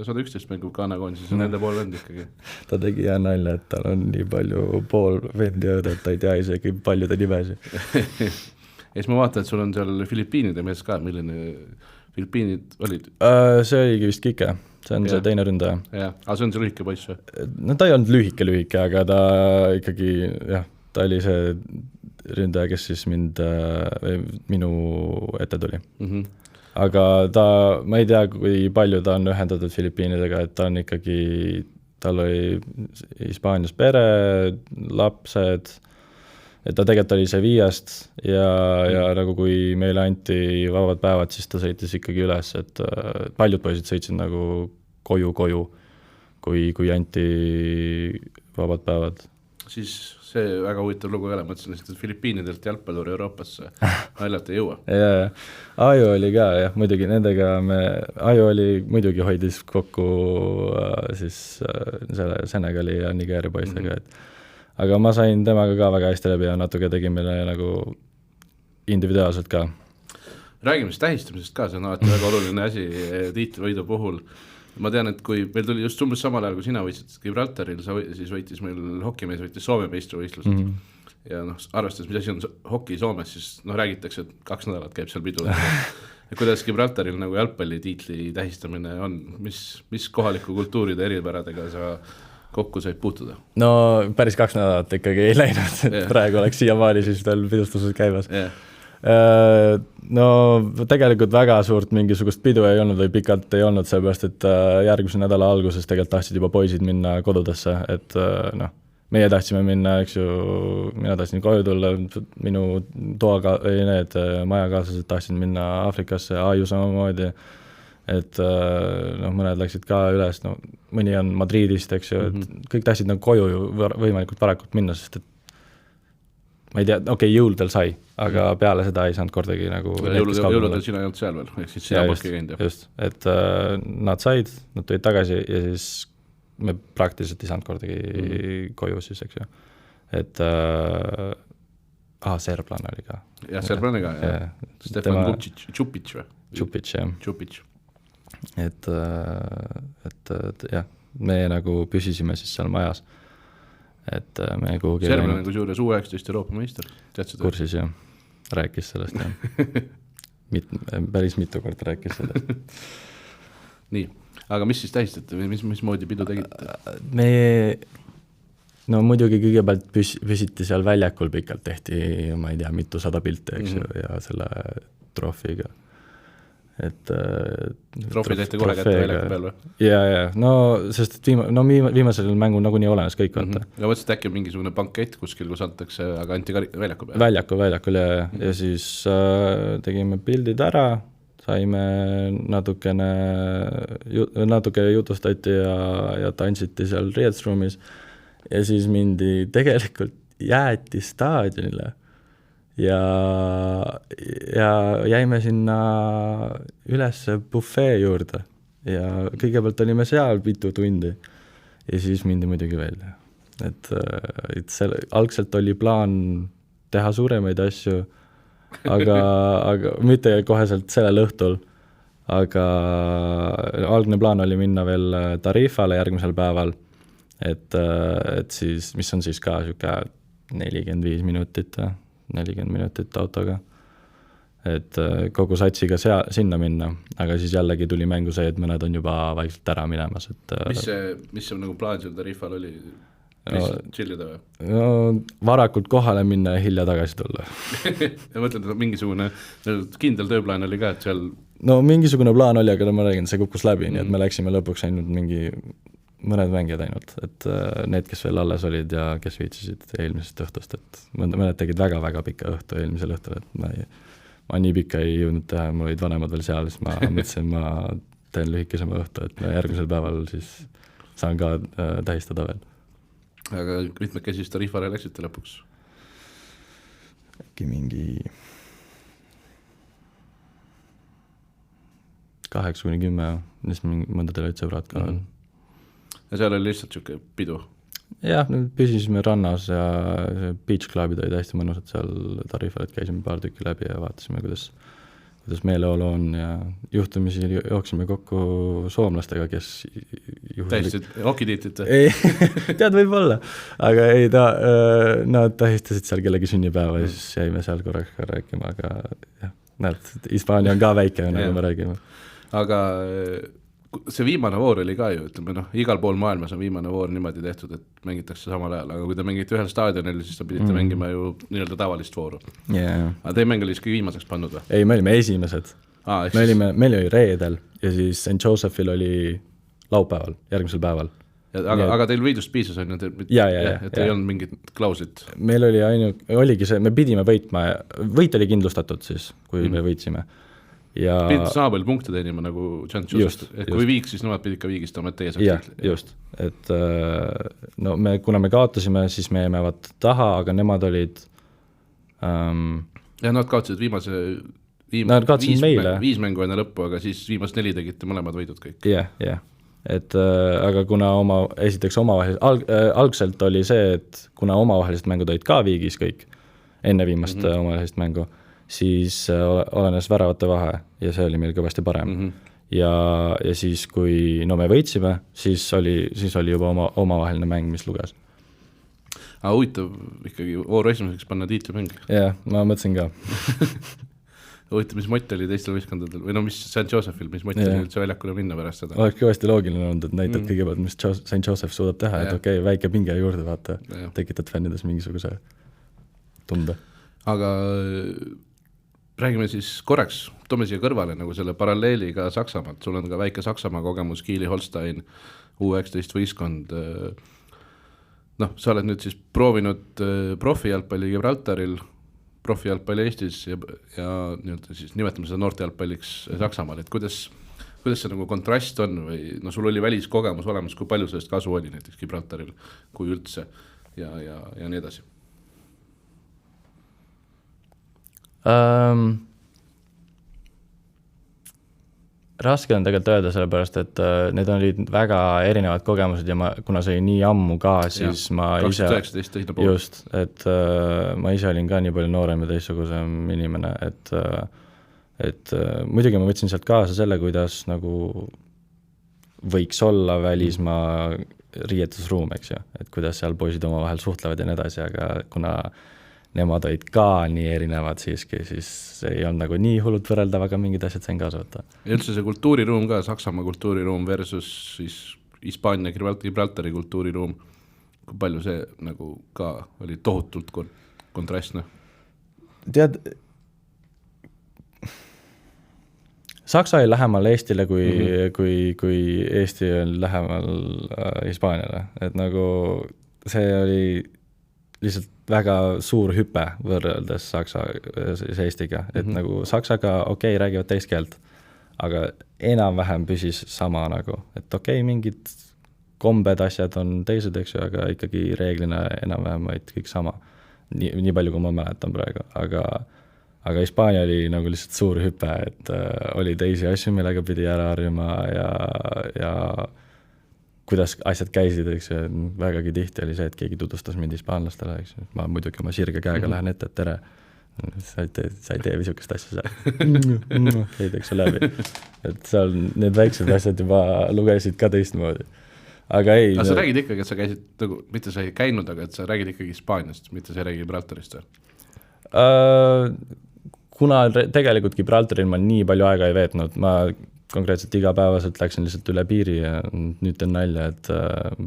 111 mängu Ghana koondises ja nende pool vend ikkagi. Ta tegi hea nalja, et tal on nii palju pool vendi õõda, et ta ei tea isegi paljude nimesi. Ja siis ma vaatan, et sul on seal Filipiinide mees ka, milline Filipiinid olid? See oligi vist Kike, see on see teine ründaja. Jah, aga see on see lühike poiss või? No ta ei olnud lühike, aga ta ikkagi, jah, ta oli see ründaja, kes siis minu ette tuli. Aga ma ei tea, kui palju ta on ühendatud Filipiinidega, et ta on ikkagi, tal oli Hispaanias pere, lapsed, et ta tegelikult oli Sevillast ja nagu kui meile anti vabad päevad, siis ta sõitis ikkagi üles, et paljud poisid sõitsid nagu koju, kui anti vabad päevad. Siis see väga huvitav lugu jälle, mõtlesin, et Filipiinidelt jalgpalluri Euroopasse naljalt ei jõua. Ja, Aju oli ka, jah, muidugi nendega Aju oli muidugi hoidis kokku siis selle Senegali ja Nigeeria poistega, aga ma sain temaga ka väga hästi läbi ja natuke tegin meile nagu individuaalselt ka. Räägime siis tähistamisest ka, see on alati väga oluline asi tiitlivõidu puhul. Ma tean, et kui meil tuli just umbes samal ajal, kui sina võitsid Gibraltaril, siis võitis meil hokimees võitis Soome meistrivõistlused. Ja arvestades, mis asi on hoki Soomes, siis räägitakse, et 2 nädalat käib seal pidu. Ja kuidas Gibraltaril nagu jalgpalli tiitli tähistamine on? Mis kohaliku kultuuride eripäradega sa kokku said puutuda? No päris 2 nädalat ikkagi ei läinud, et praegu oleks siiamaani siis veel pidustused käivas. No tegelikult väga suurt mingisugust pidu ei olnud või pikalt ei olnud, sellepärast, et järgmise nädala alguses tegelikult tahtsid juba poisid minna kodudesse, et meie tahtsime minna, eks ju, mina tahtsin koju tulla, minu majakaaslased tahtsid minna Aafrikasse, Aju samamoodi, et mõned läksid ka üles, mõni on Madridist, eks ju, et kõik tahtsid nagu koju ju võimalikult varakult minna, sest et ma ei tea, jõuludel sai, aga peale seda ei saanud kordagi nagu... Jõuludel sina ei olnud seal veel, ehk siis sina polki käinud. Just, et nad said, nad tulid tagasi ja siis me praktiliselt ei saanud kordagi koju siis, eks ju. Et Serblan oli ka. Jah, Serblan ka, jah. Stefan Čupić või? Čupić, jah. Čupić. Et jah, me nagu püsisime siis seal majas. Et me kuhugi... Serblan on kusjuures U19 Euroopa meister. Kursis, jah. Rääkis sellest, jah. Päris mitu kord rääkis sellest. Nii, aga mis siis tähistate või mis moodi pidu tegite? No muidugi kõigepealt püsiti seal väljakul pikalt, tehti, ma ei tea, mitu 100 pilte, eks ju, ja selle trofiga. Et trofi tehti kohe kätte väljaku peal või? Ja, no sest viimasel mängul nagunii olenes kõik vaata. Ja mõtlesid äkki mingisugune bankett kuskil, kus antakse, aga anti väljaku peal? Väljakul ja siis tegime pildid ära, saime natuke jutustati ja tantsiti seal riietusruumis ja siis mindi tegelikult jäeti staadionile ja jäime sinna üles bufee juurde ja kõigepealt olime seal mitu tundi ja siis mindi muidugi välja. Et algselt oli plaan teha suuremaid asju, aga mitte koheselt sellel õhtul, aga algne plaan oli minna veel Tarifale järgmisel päeval, et siis, mis on siis ka siuke 45 minutit autoga, et kogu satsiga sinna minna, aga siis jällegi tuli mängu see, et mõned on juba vaikselt ära minemas. Et, mis see nagu plaan seal Tarifal oli? Chillida või? No varakult kohale minna ja hilja tagasi tulla. Ja mõtled, et mingisugune kindel tööplaan oli ka, et seal... No mingisugune plaan oli, aga ma räägin, see kukkus läbi, nii et me läksime lõpuks ainult mõned mängijad ainult, et need, kes veel alles olid ja kes viitsisid eelmisest õhtust, et mõned tegid väga-väga pika õhtu eelmisel õhtul, et ma nii pikka ei jõudnud teha, mul olid vanemad veel seal, siis ma mõtlesin, ma teen lühikesema õhtu, et järgmisel päeval siis saan ka tähistada veel. Aga mitmekesi siis Tarifale läksite lõpuks? Äkki mingi 8-10, siis mõndadel olid sõbrad ka veel. Ja seal oli lihtsalt siuke pidu? Jah, püsisime rannas ja beach clubid olid hästi mõnusad seal Tarifal, et käisime paar tükki läbi ja vaatasime, kuidas meeleolu on ja juhtumisi jooksime kokku soomlastega, kes täiesti okitiitlit? Ei, tead võib-olla, aga ei nad tähistasid seal kellegi sünnipäeva ja siis jäime seal korraks ka rääkima, aga jah, näed, Hispaania on ka väike, nagu me räägime. Aga see viimane voor oli ka ju, ütleme igal pool maailmas on viimane voor niimoodi tehtud, et mängitakse samal ajal, aga kui te mängite ühel staadionil, siis te pidite mängima ju nii-öelda tavalist vooru. Aga te mäng oli isegi viimaseks pannud või? Ei, me olime esimesed. Meil oli reedel ja siis St. Josephil oli laupäeval, järgmisel päeval. Aga teil võidust piisas on ju, et ei olnud mingit klauslit? Meil oligi see, me pidime võitma, võit oli kindlustatud siis, kui me võitsime. Pidite saabel punkte teenima nagu St. Joseph, et kui viiks, siis nemad pidid ka viigistama, et teie saaks. Just, et kuna me kaotasime, siis me jäime taha, aga nemad olid ja nad kaotasid viis mängu enne lõppu, aga siis viimast 4 tegite mõlemad võidud kõik. Et aga kuna esiteks algselt oli see, et kuna omavahelised mängud olid ka viigis kõik, enne viimast omavahelist mängu, siis olenes väravate vahe ja see oli meil kõvasti parem. Ja siis, kui me võitsime, siis oli juba omavaheline mäng, mis luges. Aga huvitav ikkagi vooru esimeseks panna tiitlimäng. Jah, ma mõtlesin ka. Huvitav, mis mott oli teistel võistkondadel, või mis St. Josephil, mis mott oli üldse väljakule minna pärast seda? Oleks kõvasti loogiline olnud, et näitad kõigepealt, mis St. Joseph suudab teha, et okei, väike pinge juurde vaata, tekitad fännides mingisuguse tunde. Aga räägime siis korraks, toome siia kõrvale nagu selle paralleeli ka Saksamaalt, sul on ka väike Saksamaa kogemus, Kieli Holstein, U19 võistkond. Sa oled nüüd siis proovinud profijalgpalli Gibraltaril, profijalgpalli Eestis ja siis nimetame seda noortejalgpalliks Saksamaal, et kuidas see nagu kontrast on või sul oli väliskogemus olemas, kui palju sellest kasu oli näiteks Gibraltaril, kui üldse ja nii edasi? Raske on tegelikult öelda sellepärast, et need olid väga erinevad kogemused ja kuna see oli nii ammu ka, siis ma 2019 just, et ma ise olin ka nii palju noorem ja teistsugusem inimene, et muidugi ma võtsin sealt kaasa selle, kuidas nagu võiks olla välismaa riietusruum, eks ju, et kuidas seal poisid oma vahel suhtlevad ja nii edasi, aga kuna nemad olid ka nii erinevad siiski, siis ei olnud nagu nii hullult võrreldav, aga mingid asjad sain kaasa võtta. Ja üldse see kultuuriruum ka, Saksamaa kultuuriruum versus siis Hispaania, Gibraltari kultuuriruum, kui palju see nagu ka oli tohutult kontrastne? Tead, Saksa oli lähemal Eestile, kui Eesti oli lähemal Hispaaniale, et nagu see oli lihtsalt väga suur hüpe võrreldes Saksa Eestiga, et nagu Saksaga räägivad teist keelt, aga enam-vähem püsis sama nagu, et mingid kombed, asjad on teised, eks ju, aga ikkagi reeglina enam-vähem vaid kõik sama, nii palju, kui ma mäletan praegu, aga Hispaania oli nagu lihtsalt suur hüpe, et oli teisi asju, millega pidi ära harjuma ja kuidas asjad käisid, eks ju, vägagi tihti oli see, et keegi tutvustas mind hispaanlastele, eks ju, ma muidugi oma sirge käega lähen ette, et tere, sa ei tee visukest asja seal, käideks su läbi, et seal need väiksed asjad juba lugesid ka teistmoodi, aga ei. Aga sa räägid ikkagi, et sa käisid, nagu, mitte sa ei käinud, aga et sa räägid ikkagi Hispaaniast, mitte sa ei räägi Gibraltarist? Kuna tegelikult Gibraltaril ma nii palju aega ei veetnud, ma konkreetselt igapäevaselt läksin lihtsalt üle piiri ja nüüd teen nalja, et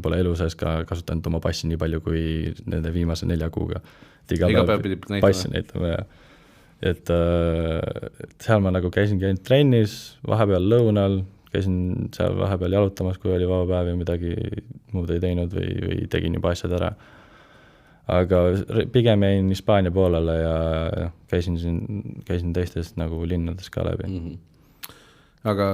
pole elu sees ka kasutanud oma passi nii palju kui nende viimase 4 kuuga. Iga päev pidi passi näitama, ja. Et seal ma nagu käisingi ainult trennis, vahepeal lõunal, käisin seal vahepeal jalutamas, kui oli vaba päev ja midagi muud ei teinud või tegin juba asjad ära. Aga pigem jäin Hispaania poolele ja käisin teistest nagu linnades ka läbi. Aga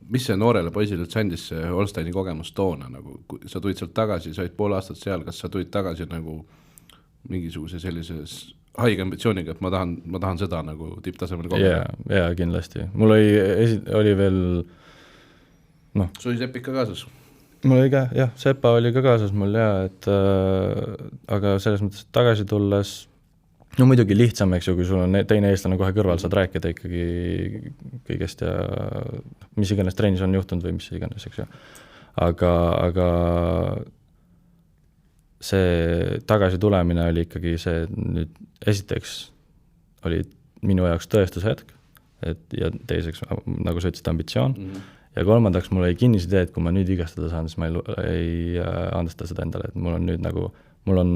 mis see noorele poisile üldse andis see Holsteini kogemus toona? Nagu, sa tulid sealt tagasi, sa olid pool aastat seal, kas sa tulid tagasi nagu mingisuguse sellises haige ambitsiooniga, et ma tahan seda nagu tipptasemel kogeda? Jaa, kindlasti. Mul oli veel Sul oli Sepp ikka kaasas? Mul oli ka, jah, Sepa oli ka kaasas mul, et aga selles mõttes tagasi tulles no muidugi lihtsam, eks ju, kui sul on teine eestlane kohe kõrval, saad rääkida ikkagi kõigest ja mis iganes trennis on juhtunud või mis iganes, eks ju. Aga see tagasi tulemine oli ikkagi see, nüüd esiteks oli minu jaoks tõestushetk, ja teiseks, nagu sa ütlesid, ambitsioon, ja kolmandaks mul oli kinnis idee, et kui ma nüüd vigastada saan, siis ma ei andesta seda endale, et mul on nüüd nagu, mul on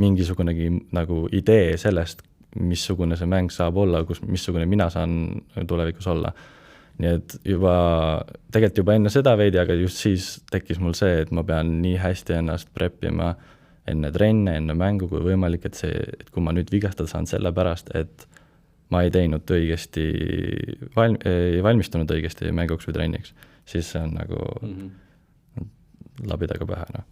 mingisugunegi nagu idee sellest, missugune see mäng saab olla, missugune mina saan tulevikus olla. Nii et tegelikult juba enne seda veidi, aga just siis tekkis mul see, et ma pean nii hästi ennast preppima enne trenne, enne mängu kui võimalik, et kui ma nüüd vigastada saan selle pärast, et ma ei teinud õigesti, ei valmistunud õigesti mänguks või trenniks, siis see on nagu labidaga pähe, noh.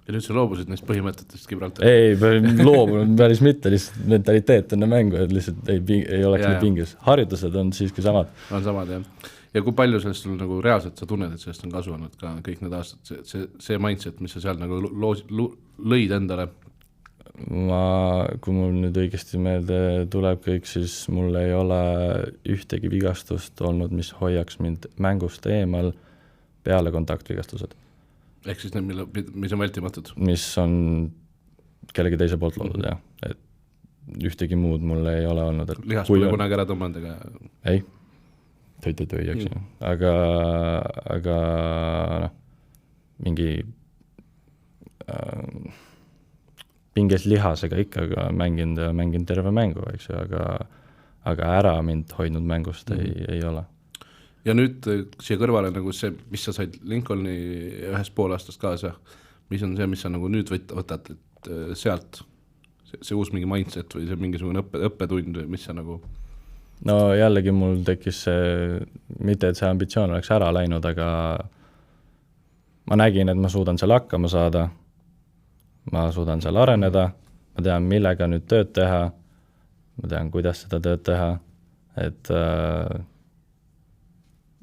Ja nüüd sa loobusid neist põhimõtetest Gibraltar? Ei, loobunud päris mitte, lihtsalt mentaliteet enne mängu, et lihtsalt ei oleks nii pingis. Harjutused on siiski samad. On samad, jah. Ja kui palju sellest sul nagu reaalselt sa tunned, et sellest on kasu olnud ka kõik need aastad, see mindset, mis sa seal nagu lõid endale? Kui mul nüüd õigesti meelde tuleb kõik, siis mul ei ole ühtegi vigastust olnud, mis hoiaks mind mängust eemal peale kontaktvigastused. Ehk siis need, mis on vältimatud? Mis on kellegi teise poolt loodud, jah. Et ühtegi muud mul ei ole olnud. Lihas pole kunagi ära tõmmanud ega? Ei, eks ju. Aga noh, mingi pinges lihasega ikka mängin terve mängu, eks ju, aga ära mind hoidnud mängust ei ole. Ja nüüd siia kõrvale nagu see, mis sa said Lincolni ühest pool aastast kaasa, mis on see, mis sa nagu nüüd võtad, et sealt see uus mingi mindset või see mingisugune õppetund või mis sa nagu? No jällegi mul tekkis see, mitte et see ambitsioon oleks ära läinud, aga ma nägin, et ma suudan seal hakkama saada, ma suudan seal areneda, ma tean, millega nüüd tööd teha, ma tean, kuidas seda tööd teha, et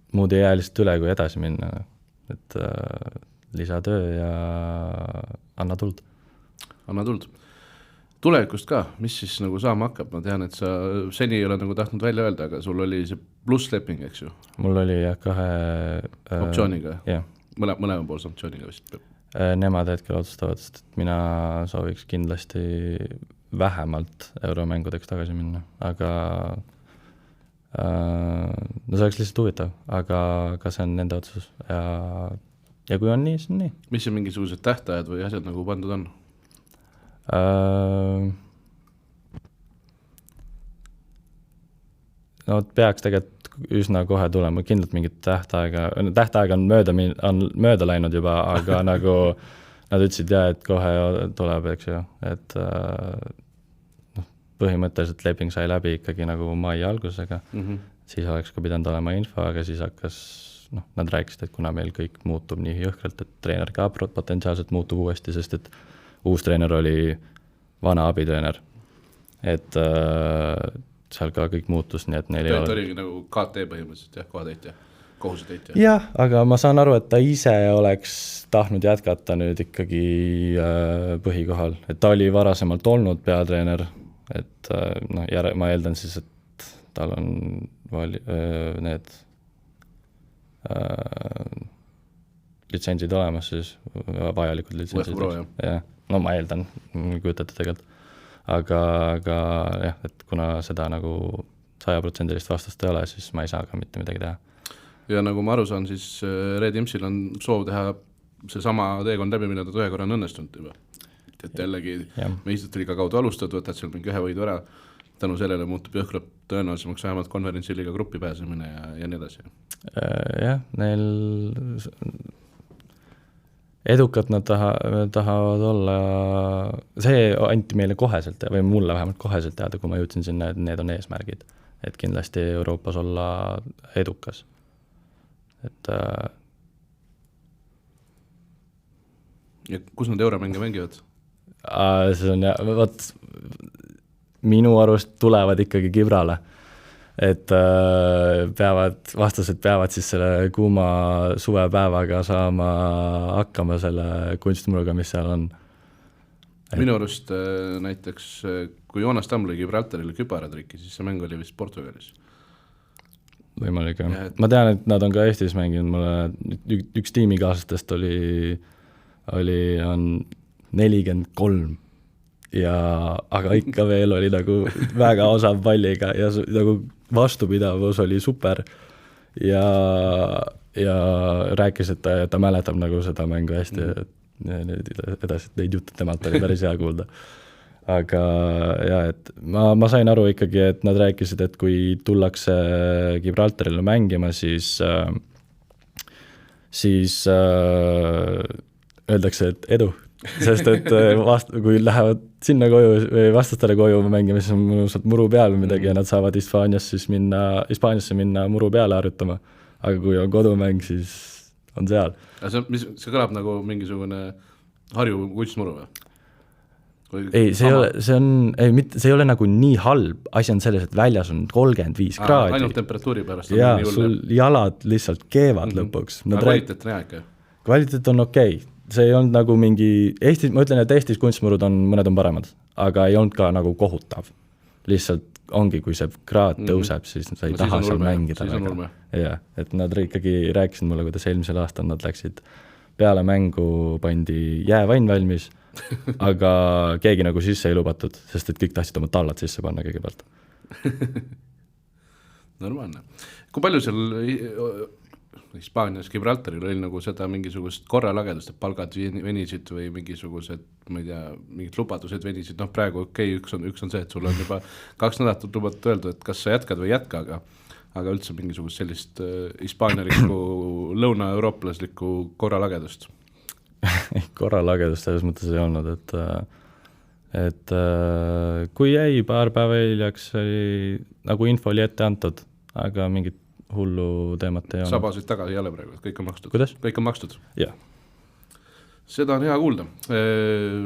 muud ei jää lihtsalt üle, kui edasi minna, et lisatöö ja anna tuld. Anna tuld. Tulevikust ka, mis siis nagu saama hakkab? Ma tean, et sa seni ei ole nagu tahtnud välja öelda, aga sul oli see plussleping, eks ju? Mul oli jah 2 optsiooniga? Jah. Mõlema pool optsiooniga vist? Nemad hetkel otsustavad, sest mina sooviks kindlasti vähemalt euromängudeks tagasi minna, aga no see oleks lihtsalt huvitav, aga see on nende otsus ja kui on nii, siis on nii. Mis see mingisugused tähtajad või asjad nagu pandud on? No peaks tegelikult üsna kohe tulema, kindlalt mingit tähtaega on mööda läinud juba, aga nagu nad ütlesid jah, et kohe tuleb, eks ju, et põhimõtteliselt leping sai läbi ikkagi nagu mai algusega, siis oleks ka pidanud olema info, aga siis hakkas, nad rääkisid, et kuna meil kõik muutub nii jõhkralt, et treener ka potentsiaalselt muutub uuesti, sest et uus treener oli vana abitreener, et seal ka kõik muutus, nii et neil ei ole... oligi nagu KT põhimõtteliselt, jah, kohatäitja, kohusetäitja. Jah, aga ma saan aru, et ta ise oleks tahtnud jätkata nüüd ikkagi põhikohal, et ta oli varasemalt olnud peatreener, et ma eeldan siis, et tal on need litsentsid olemas siis, vajalikud litsentsid. Ja. No ma eeldan, kujutate tegelikult. Aga jah, et kuna seda nagu 100% vastust ei ole, siis ma ei saa ka mitte midagi teha. Ja nagu ma aru saan, siis Red Imsil on soov teha see sama teekond läbi, mida ta ühe korra on õnnestunud juba. Et jällegi meistriliiga kaudu alustad, võtad seal mingi ühe võidu ära, tänu sellele muutub jõhkralt tõenäolisemaks vähemalt konverentsiliiga gruppi pääsemine ja nii edasi. Jah, neil edukad nad tahavad olla, see anti meile koheselt või mulle vähemalt koheselt teada, kui ma jõudsin sinna, et need on eesmärgid, et kindlasti Euroopas olla edukas. Et ja kus nad euromänge mängivad? See on minu arust tulevad ikkagi Gibrale, et vastased peavad siis selle kuuma suvepäevaga saama hakkama selle kunstmuruga, mis seal on. minu arust näiteks, kui Joonas Tamm lõi Gibraltarile kübaratriki, siis see mäng oli vist Portugalis. Võimalik, jah. Ma tean, et nad on ka Eestis mänginud, mulle üks tiimikaaslastest on 43 aga ikka veel oli nagu väga osav palliga ja nagu vastupidavus oli super ja rääkis, et ta mäletab nagu seda mängu hästi, et edasi neid jutte temalt oli päris hea kuulda. Aga jah, et ma sain aru ikkagi, et nad rääkisid, et kui tullakse Gibraltarile mängima, siis öeldakse, et edu, sest et kui lähevad sinna koju või vastastele koju mängima, siis on mõnusalt muru peal või midagi ja nad saavad Hispaaniasse minna muru peale harjutama. Aga kui on kodumäng, siis on seal. See kõlab nagu mingisugune Harju kunstmuru või? Ei, see ei ole nagu nii halb, asi on selles, et väljas on 35 kraadi. Ainult temperatuuri pärast. Ja, sul jalad lihtsalt keevad lõpuks. Kvaliteet on hea ikka? Kvaliteet on okei. See ei olnud nagu mingi, ma ütlen, et Eestis kunstmurud mõned on paremad, aga ei olnud ka nagu kohutav. Lihtsalt ongi, kui see kraad tõuseb, siis sa ei taha seal mängida. Ja, et nad ikkagi rääkisid mulle, kuidas eelmisel aastal nad läksid peale mängu, pandi jäävann valmis, aga keegi nagu sisse ei lubatud, sest et kõik tahtsid oma tallad sisse panna kõigepealt. Normaalne. Kui palju seal Hispaanias, Gibraltaril oli nagu seda mingisugust korralagedust, et palgad venisid või mingisugused, ma ei tea, mingid lubadused venisid, praegu üks on see, et sul on juba 2 nädalat lubatud öelda, et kas sa jätkad või jätka, aga üldse mingisugust sellist hispaanialikku lõuna-eurooplaslikku korralagedust. Korralagedust selles mõttes ei olnud, et kui jäi paar päeva hiljaks, nagu info oli ette antud, aga mingit hullu teemat ei olnud. Sabasid tagasi jälle praegu, et kõik on makstud. Kuidas? Kõik on makstud? Jah. Seda on hea kuulda.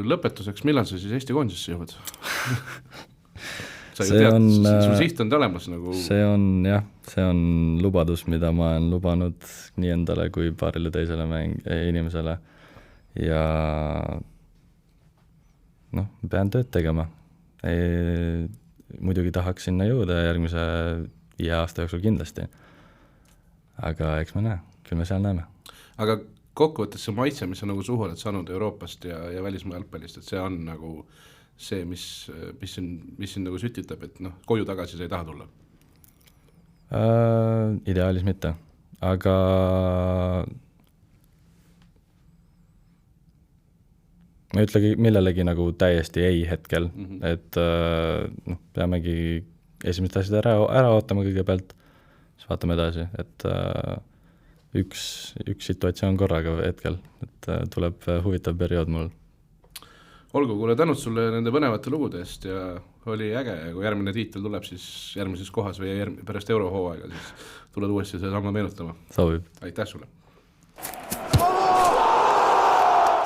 Lõpetuseks, millal sa siis Eesti koondisesse jõuad? Sa ju tead, su siht on olemas nagu... See on lubadus, mida ma olen lubanud nii endale kui paarile teisele inimesele ja pean tööd tegema. Muidugi tahaks sinna jõuda järgmise 5 aasta jooksul kindlasti. Aga eks me näe, küll me seal näeme. Aga kokkuvõttes see maitse, mis on nagu suhu oled saanud Euroopast ja välismaa jalgpallist, et see on nagu see, mis siin nagu sütitab, et koju tagasi sa ei taha tulla? Ideaalis mitte, aga ma ütlegi millelegi nagu täiesti ei hetkel, et peamegi esimesed asjad ära ootama kõigepealt, siis vaatame edasi, et üks situatsioon korraga hetkel, et tuleb huvitav periood mul. Olgu, kuule, tänud sulle nende põnevate lugude eest ja oli äge ja kui järgmine tiitel tuleb siis järgmises kohas või pärast eurohooaega, siis tuled uuesti seda sama meenutama. Sobib. Aitäh sulle.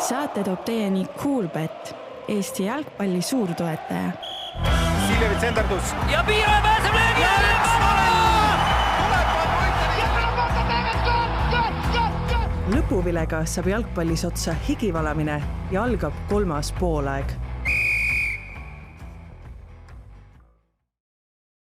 Saate toob teieni Coolbet, Eesti jalgpalli suurtoetaja. Siljevi tsenderdus. Ja Piiraja pääseb löögi jälle! Lõpuvilega saab jalgpallis otsa higivalamine ja algab 3. poolaeg.